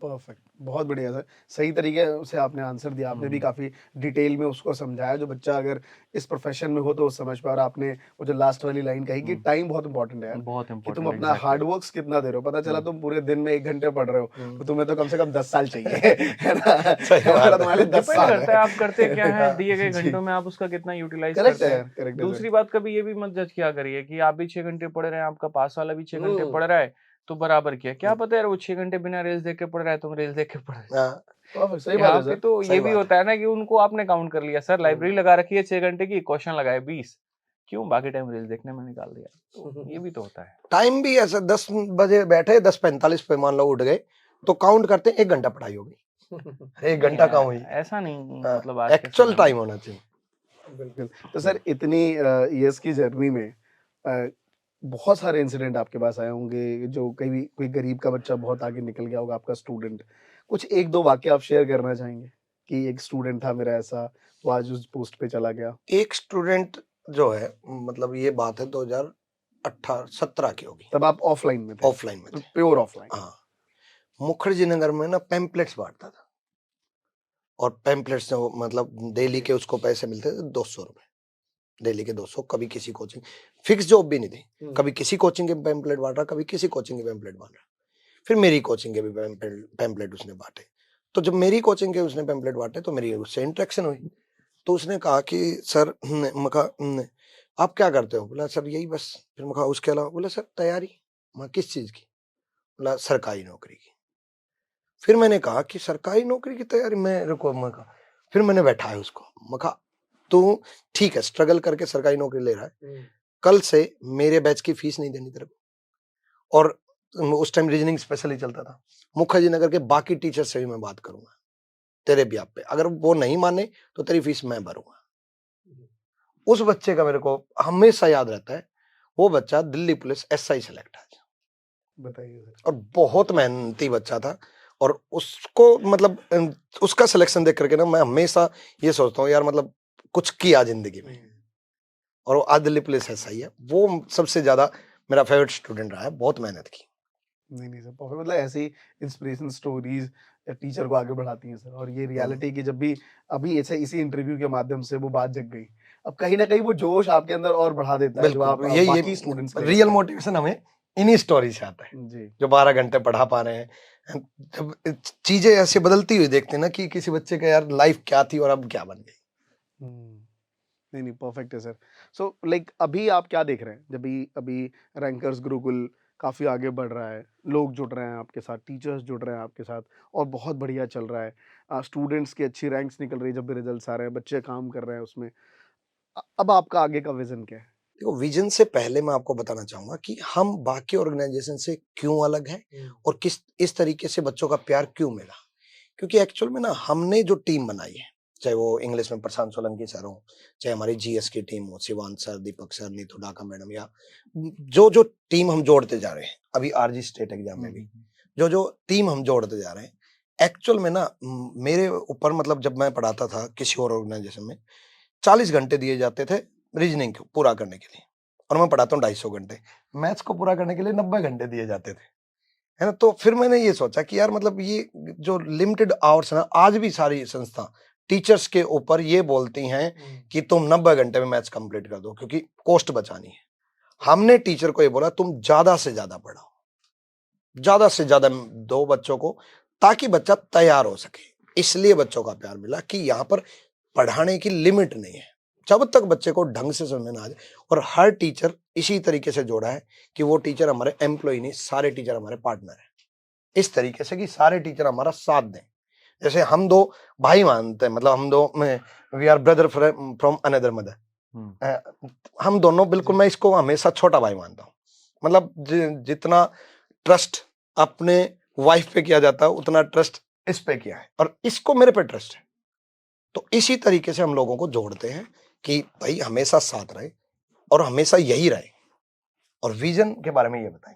परफेक्ट, बहुत बढ़िया सर, सही तरीके से आपने आंसर दिया। आपने भी काफी डिटेल में उसको समझाया, जो बच्चा अगर इस प्रोफेशन में हो तो वो समझ पाए। और आपने वो जो लास्ट वाली लाइन कही कि टाइम बहुत इंपॉर्टेंट है यार, बहुत कि तुम इंपॉर्टेंट, अपना हार्ड वर्क कितना दे रहे हो। पता चला तुम पूरे दिन में 1 घंटे पढ़ रहे हो, तो तुम्हें तो कम से कम 10 साल चाहिए, है ना? हमारा तुम्हारे लिए 10 डिपेंड साल करता है आप करते क्या है, हाँ, दिए गए जी। घंटों में आप उसका कितना यूटिलाइज करेक्ट करते है, हैं। करेक्ट है दूसरी बात, कभी ये भी मत जज किया करिए कि आप भी 6 घंटे पढ़ रहे हैं, आपका पास वाला भी 6 घंटे पढ़ रहा है, तो बराबर किया। क्या पता यार वो 6 घंटे बिना रील्स देख के पढ़ रहा है, तुम रील्स देख के पढ़ रहे हो। सही बात यहाँ है पे सर, तो ये भी होता है ना कि उनको आपने काउंट कर लिया, सर लाइब्रेरी लगा रखी है 6 घंटे की, क्वेश्चन लगाए 20, क्यों बाकी टाइम रील्स देखने में निकाल दिया। तो ये भी तो होता है। टाइम भी ऐसा 10 बजे बैठे, 10:45 पे मान लो उठ गए, तो काउंट करते हैं 1 घंटा पढ़ाई होगी। 1 घंटा कहाँ हुई? ऐसा नहीं, मतलब आज के एक्चुअल समय टाइम में। होना चाहिए। बिल्कुल। तो सर इतनी ईयर्स की जर्नी में बहुत सारे इंसिडेंट आपके पास आए होंगे, जो कभी कोई गरीब का बच्चा बहुत आगे निकल गया होगा, आपका स्टूडेंट। कुछ 1-2 वाकया आप शेयर करना चाहेंगे कि एक स्टूडेंट था मेरा ऐसा, वो आज उस पोस्ट पे चला गया? एक स्टूडेंट जो है, मतलब ये बात है 2018-17 की होगी। तब आप ऑफलाइन में थे? ऑफलाइन में थे, प्योर ऑफलाइन। हाँ। मुखर्जी नगर में ना पैम्पलेट्स बांटता था, और पैम्पलेट्स से मतलब डेली के उसको पैसे मिलते थे 200 रुपए, डेली के 200। कभी किसी कोचिंग, फिक्स जॉब भी नहीं थी, कभी किसी कोचिंग के पैम्पलेट बांट रहा, कभी किसी कोचिंग के पैम्पलेट बांट रहा। फिर मेरी कोचिंग के भी पैम्पलेट उसने बांटे। तो जब मेरी कोचिंग के उसने पैम्पलेट बांटे तो मेरी उससे इंटरेक्शन हुई। तो उसने कहा कि सर, आप क्या करते हो? बोला सर यही बस। फिर मैं कहा उसके अलावा? बोला सर तैयारी। मैं किस चीज की? बोला सरकारी नौकरी की। फिर मैंने कहा कि सरकारी नौकरी की तैयारी? मैं कहा, फिर मैंने बैठाया उसको, मैं कहा तू ठीक है स्ट्रगल करके सरकारी नौकरी ले रहा है, कल से मेरे बैच की फीस नहीं देनी तेरे को, और उस टाइम रीजनिंग स्पेशली चलता था, मुखर्जी नगर के बाकी टीचर से भी मैं बात करूंगा तेरे ब्याह पे, अगर वो नहीं माने तो तेरी फीस मैं भरूंगा। उस बच्चे का मेरे को हमेशा याद रहता है, वो बच्चा दिल्ली पुलिस एसआई सेलेक्ट आज, बताइए सर। और बहुत मेहनती बच्चा था, और उसको मतलब उसका सिलेक्शन देख करके ना मैं हमेशा ये सोचता हूँ यार मतलब कुछ किया जिंदगी में, और वो आज दिल्ली पुलिस एसआई है। वो सबसे ज्यादा मेरा फेवरेट स्टूडेंट रहा है, बहुत मेहनत की। नहीं सर, परफेक्ट। मतलब ऐसी इंस्पिरेशन स्टोरीज टीचर को आगे बढ़ाती हैं सर, और ये रियलिटी की जब भी अभी ऐसे इसी इंटरव्यू के माध्यम से वो बात जग गई, अब कहीं ना कहीं वो जोश आपके अंदर और बढ़ा देता है जो आप बिल्कुल, ये बाकी स्टूडेंट्स रियल मोटिवेशन हमें इन्हीं स्टोरी से आता है, जी। जो 12 घंटे पढ़ा पा रहे हैं, जब चीजें ऐसे बदलती हुई देखते हैं ना कि किसी बच्चे का यार लाइफ क्या थी और अब क्या बन गई। नहीं परफेक्ट है सर। सो लाइक अभी आप क्या देख रहे हैं, जब भी अभी रैंकर्स गुरुकुल काफ़ी आगे बढ़ रहा है, लोग जुड़ रहे हैं आपके साथ, टीचर्स जुड़ रहे हैं आपके साथ, और बहुत बढ़िया चल रहा है, स्टूडेंट्स की अच्छी रैंक्स निकल रही है, जब भी रिजल्ट्स आ रहे हैं, बच्चे काम कर रहे हैं उसमें, अब आपका आगे का विजन क्या है? देखो, विजन से पहले मैं आपको बताना चाहूंगा कि हम बाकी ऑर्गेनाइजेशन से क्यों अलग हैं और किस इस तरीके से बच्चों का प्यार क्यों मिला। क्योंकि एक्चुअल में ना हमने जो टीम बनाई है, चाहे वो इंग्लिश में प्रशांत सोलंकी सर हो, चाहे हमारी जीएस की टीम हो, शिवांत सर, दीपक सर, नीतू डाका मैडम, या जो जो टीम हम जोड़ते जा रहे हैं अभी आरजी स्टेट एग्जाम में भी, जो जो टीम हम जोड़ते जा रहे हैं, एक्चुअल में ना मेरे ऊपर मतलब जब मैं पढ़ाता था किसी और ऑर्गेनाइजेशन में 40 घंटे दिए जाते थे रीजनिंग को पूरा करने के लिए, और मैं पढ़ाता हूँ 250 घंटे, मैथ्स को पूरा करने के लिए 90 घंटे दिए जाते थे, है ना। तो फिर मैंने ये सोचा कि यार मतलब ये जो लिमिटेड आवर्स है ना, आज भी सारी संस्था टीचर्स के ऊपर ये बोलती हैं कि तुम 90 घंटे में मैथ्स कंप्लीट कर दो क्योंकि कॉस्ट बचानी है। हमने टीचर को ये बोला तुम ज्यादा से ज्यादा पढ़ाओ, ज्यादा से ज्यादा दो बच्चों को, ताकि बच्चा तैयार हो सके। इसलिए बच्चों का प्यार मिला कि यहाँ पर पढ़ाने की लिमिट नहीं है, जब तक बच्चे को ढंग से समझ में आ जाए। और हर टीचर इसी तरीके से जोड़ा है कि वो टीचर हमारे एम्प्लॉय नहीं, सारे टीचर हमारे पार्टनर हैं, इस तरीके से कि सारे टीचर हमारा साथ दें। जैसे हम दो भाई मानते हैं, मतलब हम दो we are brother from another mother, हम दोनों बिल्कुल, मैं इसको हमेशा छोटा भाई मानता हूँ। मतलब जितना ट्रस्ट अपने वाइफ पे किया जाता है उतना ट्रस्ट इस पे किया है, और इसको मेरे पे ट्रस्ट है। तो इसी तरीके से हम लोगों को जोड़ते हैं कि भाई हमेशा साथ रहे और हमेशा यही रहे। और विजन के बारे में ये बताएं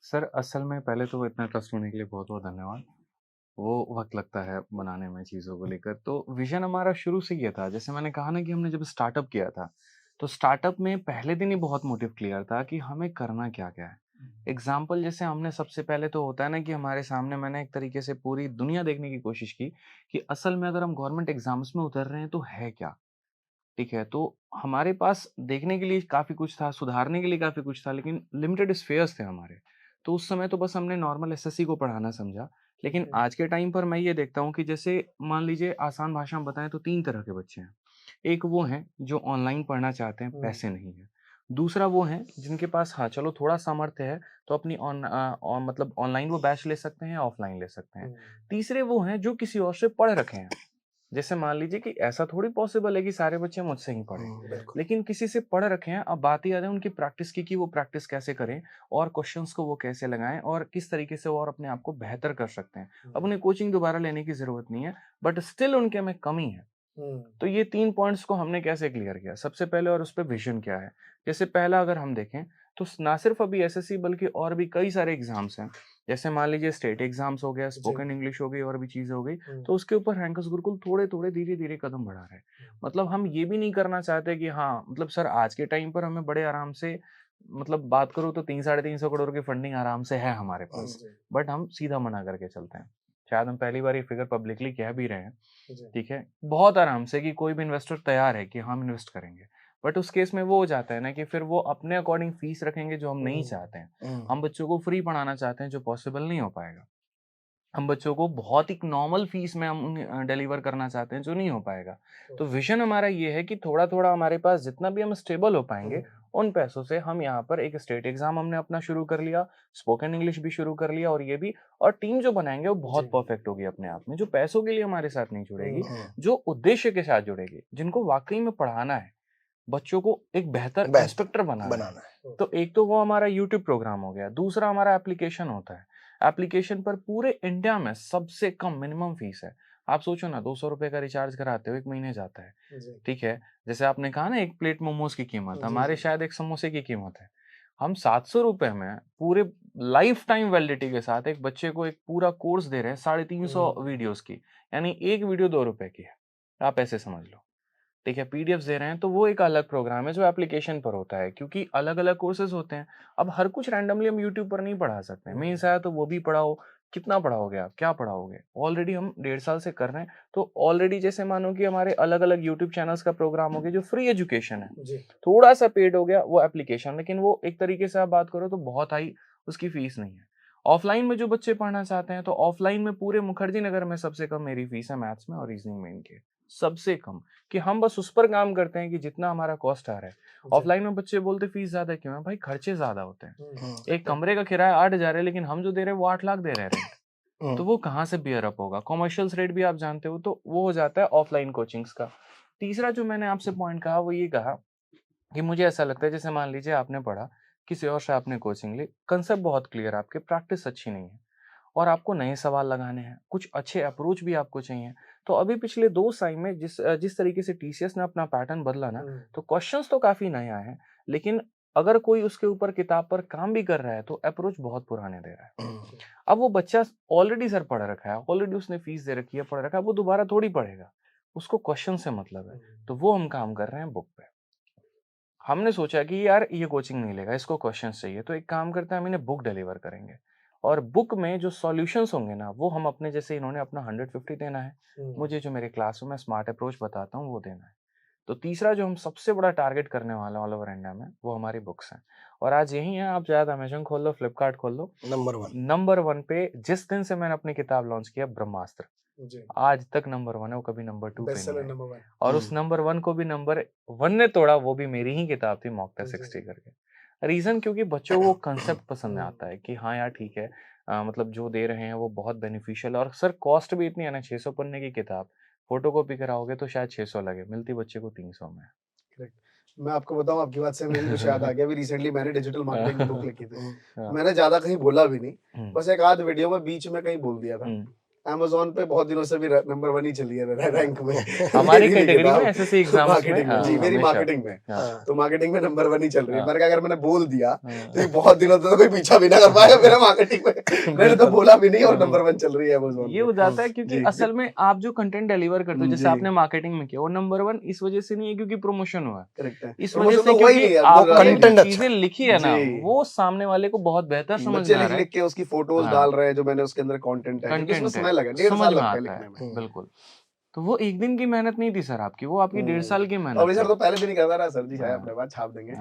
सर। असल में पहले तो इतना ट्रस्ट होने के लिए बहुत बहुत धन्यवाद। वो वक्त लगता है बनाने में चीज़ों को लेकर। तो विजन हमारा शुरू से ये था, जैसे मैंने कहा ना कि हमने जब स्टार्टअप किया था, तो स्टार्टअप में पहले दिन ही बहुत मोटिव क्लियर था कि हमें करना क्या क्या है। एग्जाम्पल जैसे हमने सबसे पहले तो होता है ना कि हमारे सामने मैंने एक तरीके से पूरी दुनिया देखने की कोशिश की कि असल में अगर हम गवर्नमेंट एग्जाम्स में उतर रहे हैं तो है क्या। ठीक है, तो हमारे पास देखने के लिए काफ़ी कुछ था, सुधारने के लिए काफ़ी कुछ था, लेकिन लिमिटेड स्फेयर्स थे हमारे। तो उस समय तो बस हमने नॉर्मल एसएससी को पढ़ाना समझा। लेकिन आज के टाइम पर मैं ये देखता हूँ कि जैसे मान लीजिए आसान भाषा में बताएँ तो 3 तरह के बच्चे हैं। एक वो हैं जो ऑनलाइन पढ़ना चाहते हैं, पैसे नहीं है। दूसरा वो हैं जिनके पास हाँ, चलो थोड़ा सामर्थ्य है तो अपनी मतलब ऑनलाइन वो बैच ले सकते हैं या ऑफलाइन ले सकते हैं। तीसरे वो हैं जो किसी और से पढ़ रखे हैं। जैसे मान लीजिए कि ऐसा थोड़ी पॉसिबल है कि सारे बच्चे मुझसे ही पढ़ें, लेकिन किसी से पढ़ रखे हैं। अब बात ये आ रही है उनकी प्रैक्टिस की कि वो प्रैक्टिस कैसे करें और क्वेश्चंस को वो कैसे लगाएं और किस तरीके से वो और अपने आप को बेहतर कर सकते हैं। अब उन्हें कोचिंग दोबारा लेने की जरूरत नहीं है, बट स्टिल उनके में कमी है। तो ये 3 पॉइंट्स को हमने कैसे क्लियर किया सबसे पहले, और उस पे विजन क्या है। जैसे पहला अगर हम देखें तो ना सिर्फ अभी एसएससी बल्कि और भी कई सारे एग्जाम्स हैं। जैसे मान लीजिए स्टेट एग्जाम्स हो गया, स्पोकन इंग्लिश हो गई और भी चीजें हो गई, तो उसके ऊपर रैंकर्स गुरुकुल थोड़े थोड़े धीरे धीरे कदम बढ़ा रहे हैं। मतलब हम ये भी नहीं करना चाहते कि हाँ मतलब सर आज के टाइम पर हमें बड़े आराम से, मतलब बात करूँ तो 3-3.5 करोड़ की फंडिंग आराम से है हमारे पास, बट हम सीधा मना करके चलते हैं। शायद हम पहली बार ये फिगर पब्लिकली कह भी रहे हैं, ठीक है, बहुत आराम से कि कोई भी इन्वेस्टर तैयार है कि हम इन्वेस्ट करेंगे। बट उस केस में वो हो जाता है ना कि फिर वो अपने अकॉर्डिंग फीस रखेंगे जो हम नहीं चाहते हैं। हम बच्चों को फ्री पढ़ाना चाहते हैं जो पॉसिबल नहीं हो पाएगा। हम बच्चों को बहुत ही नॉर्मल फीस में हम डिलीवर करना चाहते हैं जो नहीं हो पाएगा। तो विजन हमारा ये है कि थोड़ा थोड़ा हमारे पास जितना भी हम स्टेबल हो पाएंगे उन पैसों से हम यहाँ पर एक स्टेट एग्जाम हमने अपना शुरू कर लिया, स्पोकन इंग्लिश भी शुरू कर लिया, और ये भी, और टीम जो बनाएंगे वो बहुत परफेक्ट होगी अपने आप में, जो पैसों के लिए हमारे साथ नहीं जुड़ेगी, जो उद्देश्य के साथ जुड़ेगी, जिनको वाकई में पढ़ाना है। बच्चों को एक बेहतर बेहतर इंस्पेक्टर बनाना बनाना है। है। तो एक तो वो हमारा यूट्यूब प्रोग्राम हो गया, दूसरा हमारा एप्लीकेशन होता है। एप्लीकेशन पर पूरे इंडिया में सबसे कम मिनिमम फीस है। आप सोचो ना, 200 रुपए का रिचार्ज कराते हो, 1 महीने जाता है, ठीक है। जैसे आपने कहा ना, एक प्लेट मोमोज की कीमत, हमारे शायद एक समोसे की कीमत है। हम 700 रुपए में पूरे लाइफ टाइम वैलिडिटी के साथ एक बच्चे को एक पूरा कोर्स दे रहे हैं 350 वीडियोस की, यानी एक वीडियो 2 रुपए की है, आप ऐसे समझ लो, ठीक है। पीडीएफ्स दे रहे हैं, तो वो एक अलग प्रोग्राम है जो एप्लीकेशन पर होता है, क्योंकि अलग अलग कोर्सेज होते हैं। अब हर कुछ रैंडमली हम यूट्यूब पर नहीं पढ़ा सकते, मीन्स आया तो वो भी पढ़ाओ। कितना पढ़ाओगे आप, क्या पढ़ाओगे? ऑलरेडी हम 1.5 साल से कर रहे हैं, तो ऑलरेडी जैसे मानो कि हमारे अलग अलग यूट्यूब चैनल्स का प्रोग्राम हो गया जो फ्री एजुकेशन है, थोड़ा सा पेड हो गया वो एप्लीकेशन, लेकिन वो एक तरीके से आप बात करो तो बहुत हाई उसकी फीस नहीं है। ऑफलाइन में जो बच्चे पढ़ना चाहते हैं, तो ऑफलाइन में पूरे मुखर्जी नगर में सबसे कम मेरी फीस है मैथ्स में और रीजनिंग में इनके, सबसे कम। कि हम बस उस पर काम करते हैं कि जितना हमारा कॉस्ट आ रहा है। ऑफलाइन में बच्चे बोलते फीस ज्यादा क्यों है? भाई खर्चे ज्यादा होते हैं। एक कमरे का किराया 8,000 है, लेकिन हम जो दे रहे हैं वो 8 लाख दे रहे हैं रेंट, तो वो कहाँ से बियर अप होगा? कॉमर्शियल रेट भी आप जानते हो, तो वो हो जाता है ऑफलाइन कोचिंग्स का। तीसरा जो मैंने आपसे पॉइंट कहा वो ये कहा कि मुझे ऐसा लगता है, जैसे मान लीजिए आपने पढ़ा, किसी और से आपने कोचिंग ली, कंसेप्ट बहुत क्लियर, आपके प्रैक्टिस अच्छी नहीं है और आपको नए सवाल लगाने हैं, कुछ अच्छे अप्रोच भी आपको चाहिए। तो अभी पिछले 2 साल में जिस तरीके से टीसीएस ने अपना पैटर्न बदला ना, तो क्वेश्चंस तो काफ़ी नए आए हैं, लेकिन अगर कोई उसके ऊपर किताब पर काम भी कर रहा है, तो अप्रोच बहुत पुराने दे रहा है। अब वो बच्चा ऑलरेडी सर पढ़ रखा है, ऑलरेडी उसने फीस दे रखी है, पढ़ रखा है, वो दोबारा थोड़ी पढ़ेगा, उसको क्वेश्चन से मतलब है। तो वो हम काम कर रहे हैं बुक पे। हमने सोचा कि यार ये कोचिंग नहीं लेगा, इसको क्वेश्चंस चाहिए, तो एक काम करते हैं, हम इन्हें बुक डिलीवर करेंगे और बुक में जो सॉल्यूशंस होंगे ना, वो हम अपने, जैसे इन्होंने अपना 150 देना है, मुझे जो मेरे क्लासरूम में स्मार्ट अप्रोच बताता हूँ वो देना है। तो तीसरा जो हम सबसे बड़ा टारगेट करने वाले ऑल ओवर इंडिया में, वो हमारी बुक्स हैं। और आज यही है, आप शायद अमेजन खोल लो, फ्लिपकार्ट खोल लो, नंबर 1 नंबर 1 पे जिस दिन से मैंने अपनी किताब लॉन्च किया ब्रह्मास्त्र, आज तक नंबर 1 है, वो कभी नंबर 2 पे नहीं है। और उस नंबर 1 को भी नंबर 1 ने तोड़ा, वो भी मेरी ही किताब थी, मॉक टेस्ट 60 करके। रीजन क्योंकि बच्चों को कंसेप्ट पसंद आता है कि हाँ यार ठीक है, मतलब जो दे रहे हैं वो बहुत बेनिफिशियल है। और सर कॉस्ट भी इतनी है ना, 600 पन्ने की किताब, फोटोकॉपी कराओगे तो शायद 600 लगे, मिलती बच्चे को 300 में। करेक्ट। मैं आपको बताऊं, आपकी बात से मेरे कुछ याद आ गया। अभी रिसेंटली मैंने डिजिटल मार्केटिंग की बुक लिखी थी, मैंने ज्यादा कहीं बोला भी नहीं, बस एक आध वीडियो में बीच में कहीं बोल दिया था। Amazon पे बहुत दिनों से भी नंबर 1 ही चली है रैंक में। हमारी कैटेगरी में एसएससी एग्जाम्स मार्केटिंग में, जी मेरी मार्केटिंग में, तो मार्केटिंग में नंबर 1 ही चल रही है। मैंने कहा अगर मैंने बोल दिया तो ये बहुत दिनों तक कोई पीछा भी ना कर पाएगा मेरा मार्केटिंग में। मैंने तो बोला भी नहीं और नंबर 1 चल रही है Amazon ये हो जाता है क्योंकि असल में आप जो कंटेंट डिलीवर करते हो, जैसे आपने मार्केटिंग में किया, वो नंबर 1 इस वजह से नहीं है क्योंकि प्रमोशन हुआ है। करेक्ट है, इस वजह से क्योंकि आपने जो चीजें लिखी है ना, वो सामने वाले को बहुत बेहतर समझ में आ रहा है। लिख के उसकी फोटोज डाल रहे हैं, जो मैंने उसके अंदर कंटेंट है, उसमें समय लगा, 1.5 साल लगता है लिखने में। बिल्कुल, तो वो एक दिन की मेहनत नहीं थी सर आपकी, वो आपकी 1.5 साल की मेहनत। और सर तो पहले दिन ही कहता रहा, सर जी शायद अपने बात छाप देंगे।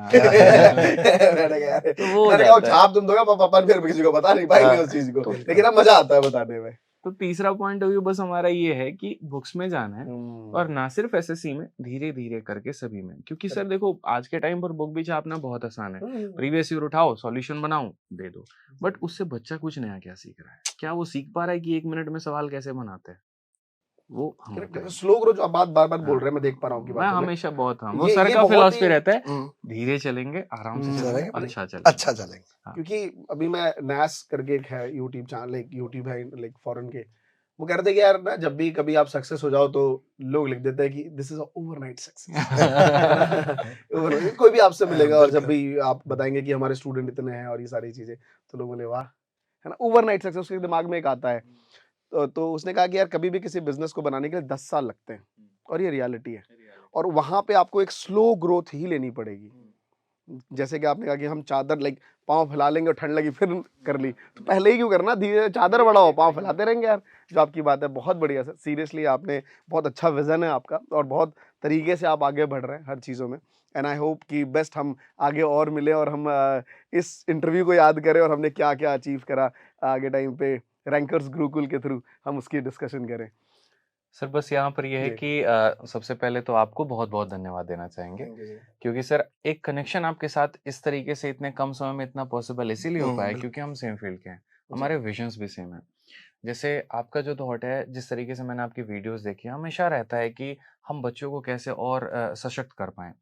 मैंने कहा छाप तुम दोगे, अपन फिर किसी को बता नहीं पाएंगे उस चीज को, लेकिन अब मजा आता है बताने में। तो तीसरा पॉइंट हो गया बस हमारा ये है कि बुक्स में जाना है, और ना सिर्फ एसएससी में, धीरे धीरे करके सभी में। क्योंकि सर देखो, आज के टाइम पर बुक भी छापना बहुत आसान है, प्रीवियस ईयर उठाओ, सॉल्यूशन बनाओ, दे दो, बट उससे बच्चा कुछ नया क्या सीख रहा है? क्या वो सीख पा रहा है कि 1 मिनट में सवाल कैसे बनाते हैं? वो स्लो ग्रो जो आप बात बार बार बोल रहे हैं, मैं देख पा रहा हूँ। मैं हमेशा बहुत वो सर का फिलॉसफी रहता है, धीरे चलेंगे, आराम से चलेंगे, अच्छा चलेंगे। क्योंकि अभी मैं नयास करके एक है यूट्यूब चैनल, एक यूट्यूब है लाइक फॉरेन के, वो कहते हैं कि यार ना जब भी कभी आप सक्सेस हो जाओ तो लोग लिख देते हैं कि दिस इज ओवरनाइट सक्सेस। कोई भी आपसे मिलेगा और जब भी आप बताएंगे कि हमारे स्टूडेंट इतने हैं और ये सारी चीजें, तो लोग बोले वाह, है ना, ओवरनाइट सक्सेस उसके दिमाग में एक आता है। तो उसने कहा कि यार कभी भी किसी बिजनेस को बनाने के लिए 10 साल लगते हैं, और ये रियलिटी है, और वहां पे आपको एक स्लो ग्रोथ ही लेनी पड़ेगी। जैसे कि आपने कहा कि हम चादर लाइक पाँव फैला लेंगे और ठंड लगी फिर कर ली, तो पहले ही क्यों करना, धीरे चादर बढ़ाओ, पाँव फैलाते रहेंगे यार। जो आपकी बात है बहुत बढ़िया सर, सीरियसली आपने बहुत अच्छा विजन है आपका, और बहुत तरीके से आप आगे बढ़ रहे हैं हर चीज़ों में। एंड आई होप कि बेस्ट हम आगे और मिले, और हम इस इंटरव्यू को याद करें, और हमने क्या क्या अचीव करा आगे टाइम पे रैंकर्स गुरुकुल के थ्रू, हम उसकी डिस्कशन करें। सर बस यहाँ पर यह है कि सबसे पहले तो आपको बहुत बहुत धन्यवाद देना चाहेंगे, क्योंकि सर एक कनेक्शन आपके साथ इस तरीके से इतने कम समय में इतना पॉसिबल इसीलिए हो पाया क्योंकि हम सेम फील्ड के हैं, हमारे विजन्स भी सेम है। जैसे आपका जो थॉट है, जिस तरीके से मैंने आपकी वीडियोस देखी, हमेशा रहता है कि हम बच्चों को कैसे और सशक्त कर पाएं।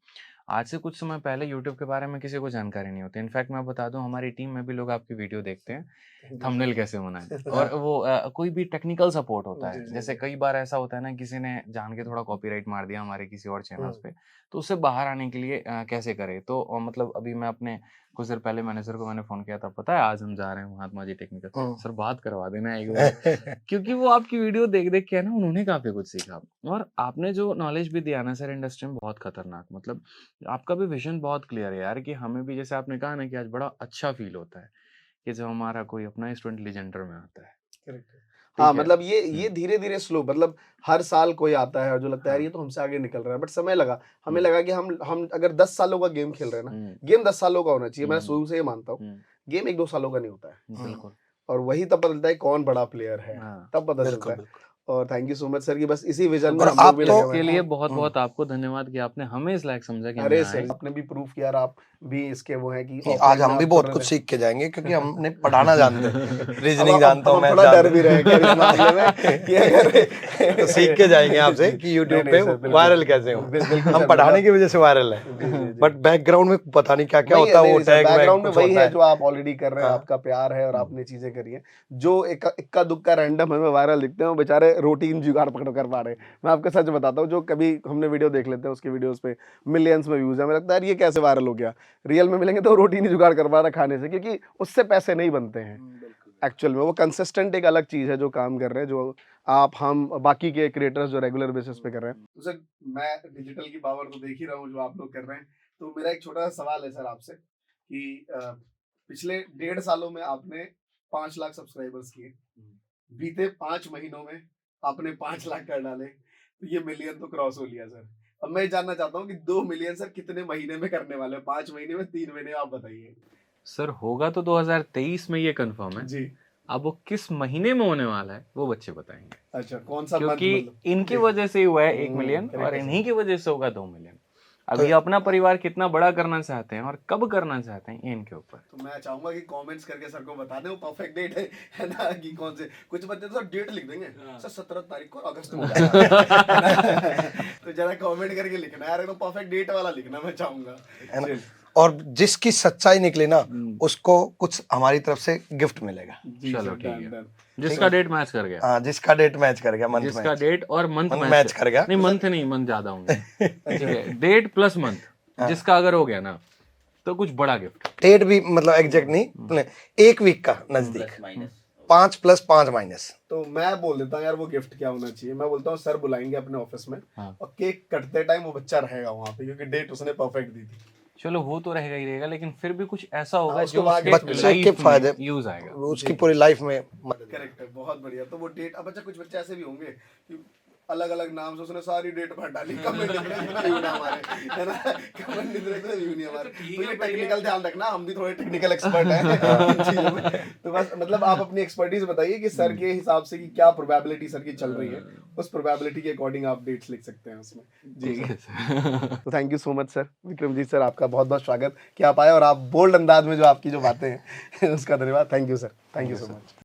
आज से कुछ समय पहले यूट्यूब के बारे में किसी को जानकारी नहीं होती। इनफैक्ट मैं बता दूं, हमारी टीम में भी लोग आपकी वीडियो देखते हैं थंबनेल कैसे बनाएं, और वो कोई भी टेक्निकल सपोर्ट होता है। जैसे कई बार ऐसा होता है ना, किसी ने जान के थोड़ा कॉपीराइट मार दिया हमारे किसी और चैनल्स पे, तो उससे बाहर आने के लिए कैसे करें। तो मतलब अभी मैं अपने कुछ देर पहले मैनेजर को मैंने फोन किया था, पता है आज हम जा रहे हैं महात्मा जी टेक्निकल, सर बात करवा देना एक बार। क्योंकि वो आपकी वीडियो देख देख के ना उन्होंने काफी कुछ सीखा, और आपने जो नॉलेज भी दिया ना सर इंडस्ट्री में, बहुत खतरनाक। मतलब आपका भी विजन बहुत क्लियर है यार, कि हमें भी जैसे आपने कहा ना कि आज बड़ा अच्छा फील होता है कि जब हमारा कोई अपना स्टूडेंट लेजेंडर में आता है। हाँ, ठीक है। मतलब ये धीरे-धीरे स्लो, मतलब हर साल कोई आता है और जो लगता है यार ये तो हमसे आगे निकल रहा है, बट समय लगा। हमें लगा कि हम अगर 10 सालों का गेम खेल रहे हैं ना, गेम 10 सालों का होना चाहिए। मैं शुरू से ये मानता हूँ, गेम 1-2 सालों का नहीं होता है। बिल्कुल। और वही तब पता चलता है कौन बड़ा प्लेयर है, तब पता चलता है। और thank you so much sir कि बस इसी विजन में और हम लोग आप भी तो- लगे इसके हुए हैं। लिए बहुत बहुत आपको धन्यवाद कि आपने हमें इस लायक समझा कि हम अरे यहाँ सर, आए। आपने भी प्रूफ किया और आप भी इसके वो हैं कि नहीं, offline आज में हम आप भी कर बहुत रहे कुछ थे। सीख के जाएंगे, क्योंकि हमने पढ़ाना जानते हैं, अब रीजनिंग जानता हूँ, हम मैथ थोड़ा डर भी जानता रहे हैं इस मामले में कि अगर तो सीख के जाएंगे आपसे कि नहीं, यूट्यूब नहीं पे सर, बिल्कुल। वायरल कैसे हो। बिल्कुल हम सर, पढ़ाने मतलब- की वजह से वायरल है, जी, जी, जी। बट बैकग्राउंड में पता नहीं क्या क्या वही होता है, वो नहीं सर, टैग वैग बैकग्राउंड में कुछ वही होता है है। जो आप ऑलरेडी कर रहे हैं, हाँ। आपका प्यार है और आपने चीजें करी हैं। जो इक्का दुक्का रैंडम हमें वायरल दिखते हैं, वो बेचारे रूटीन जुगाड़ पकड़ कर पा रहे हैं। मैं आपको सच बताता हूँ, जो कभी हमने वीडियो देख लेते हैं, उसकी वीडियोस पे मिलियंस में व्यूज है, हमें लगता है यार ये कैसे वायरल हो गया। रियल में मिलेंगे तो रूटीन ही जुगाड़ करवा रहा है खाने से, क्योंकि उससे पैसे नहीं बनते हैं एक्चुअल में। वो कंसिस्टेंट एक अलग चीज है जो काम कर रहे हैं, जो आप हम बाकी के क्रिएटर्स जो रेगुलर बेसिस पे कर रहे हैं। तो सर, मैं डिजिटल की पावर तो देख ही रहा हूँ जो आप लोग कर रहे हैं। तो मेरा एक छोटा सा सवाल है सर आपसे कि पिछले 1.5 सालों में आपने 5 लाख सब्सक्राइबर्स किए, बीते 5 महीनों में आपने 5 लाख कर डाले, तो ये मिलियन तो क्रॉस हो लिया सर। अब मैं जानना चाहता हूँ कि 2 मिलियन सर कितने महीने में करने वाले हैं? 5 महीने में, 3 महीने में, आप बताइए। सर होगा तो 2023 में, ये कंफर्म है जी। अब वो किस महीने में होने वाला है वो बच्चे बताएंगे, अच्छा, कौन सा month क्योंकि मतलब? इनकी वजह से ही हुआ है 1 मिलियन, correct और है सर। इन्हीं की वजह से होगा 2 मिलियन। अब ये अपना परिवार कितना बड़ा करना चाहते हैं और कब करना चाहते हैं, ये इनके ऊपर। तो मैं चाहूंगा कि कमेंट्स करके सर को बता दें वो परफेक्ट डेट है ना, कि कौन से। कुछ बच्चे तो डेट लिख देंगे सर 17 तारीख को अगस्त में तो जरा कमेंट करके लिखना यार, एकदम परफेक्ट डेट वाला लिखना मैं चाहूंगा। है ना? और जिसकी सच्चाई निकले ना, उसको कुछ हमारी तरफ से गिफ्ट मिलेगा। चलो ठीक है, जिसका डेट मैच कर गया। हाँ, जिसका डेट मैच कर गया, मंथ जिसका डेट और मंथ मैच कर गया। नहीं, मंथ नहीं, मंथ ज्यादा होंगे। ठीक है, डेट प्लस मंथ जिसका अगर हो गया ना, तो कुछ बड़ा गिफ्ट। डेट भी मतलब एग्जैक्ट नहीं, 1 वीक का नजदीक, 5 + 5 माइनस। तो मैं बोल देता हूँ यार वो गिफ्ट क्या होना चाहिए। मैं बोलता हूँ सर बुलाएंगे अपने ऑफिस में, और केक कटते टाइम वो बच्चा रहेगा वहाँ पे, क्योंकि डेट उसने परफेक्ट दी थी। चलो वो तो रहेगा ही रहेगा, लेकिन फिर भी कुछ ऐसा होगा हाँ, जो उसको उसके बच्चे के लाइफ फायदे में यूज आएगा, उसकी पूरी लाइफ में मदद। करेक्ट है, बहुत बढ़िया। तो वो डेट, अब अच्छा कुछ बच्चे ऐसे भी होंगे कि अलग अलग नाम से उसने सारी डेट भर डाली, कमेंट हमारे, है ना, कमेंट नहीं हमारे। तो ये टेक्निकल ध्यान रखना, हम भी थोड़े टेक्निकल एक्सपर्ट हैं। तो बस मतलब आप अपनी एक्सपर्टीज बताइए कि सर के हिसाब से कि क्या प्रोबेबिलिटी सर की चल रही है, उस प्रोबेबिलिटी के अकॉर्डिंग आप डेट्स लिख सकते हैं उसमें। जी सर। तो thank you so much sir. Vikramjit sir, आपका बहुत बहुत स्वागत कि आप आए और आप बोल्ड अंदाज में जो आपकी जो बातें हैं उसका धन्यवाद। Thank you sir, thank you so much.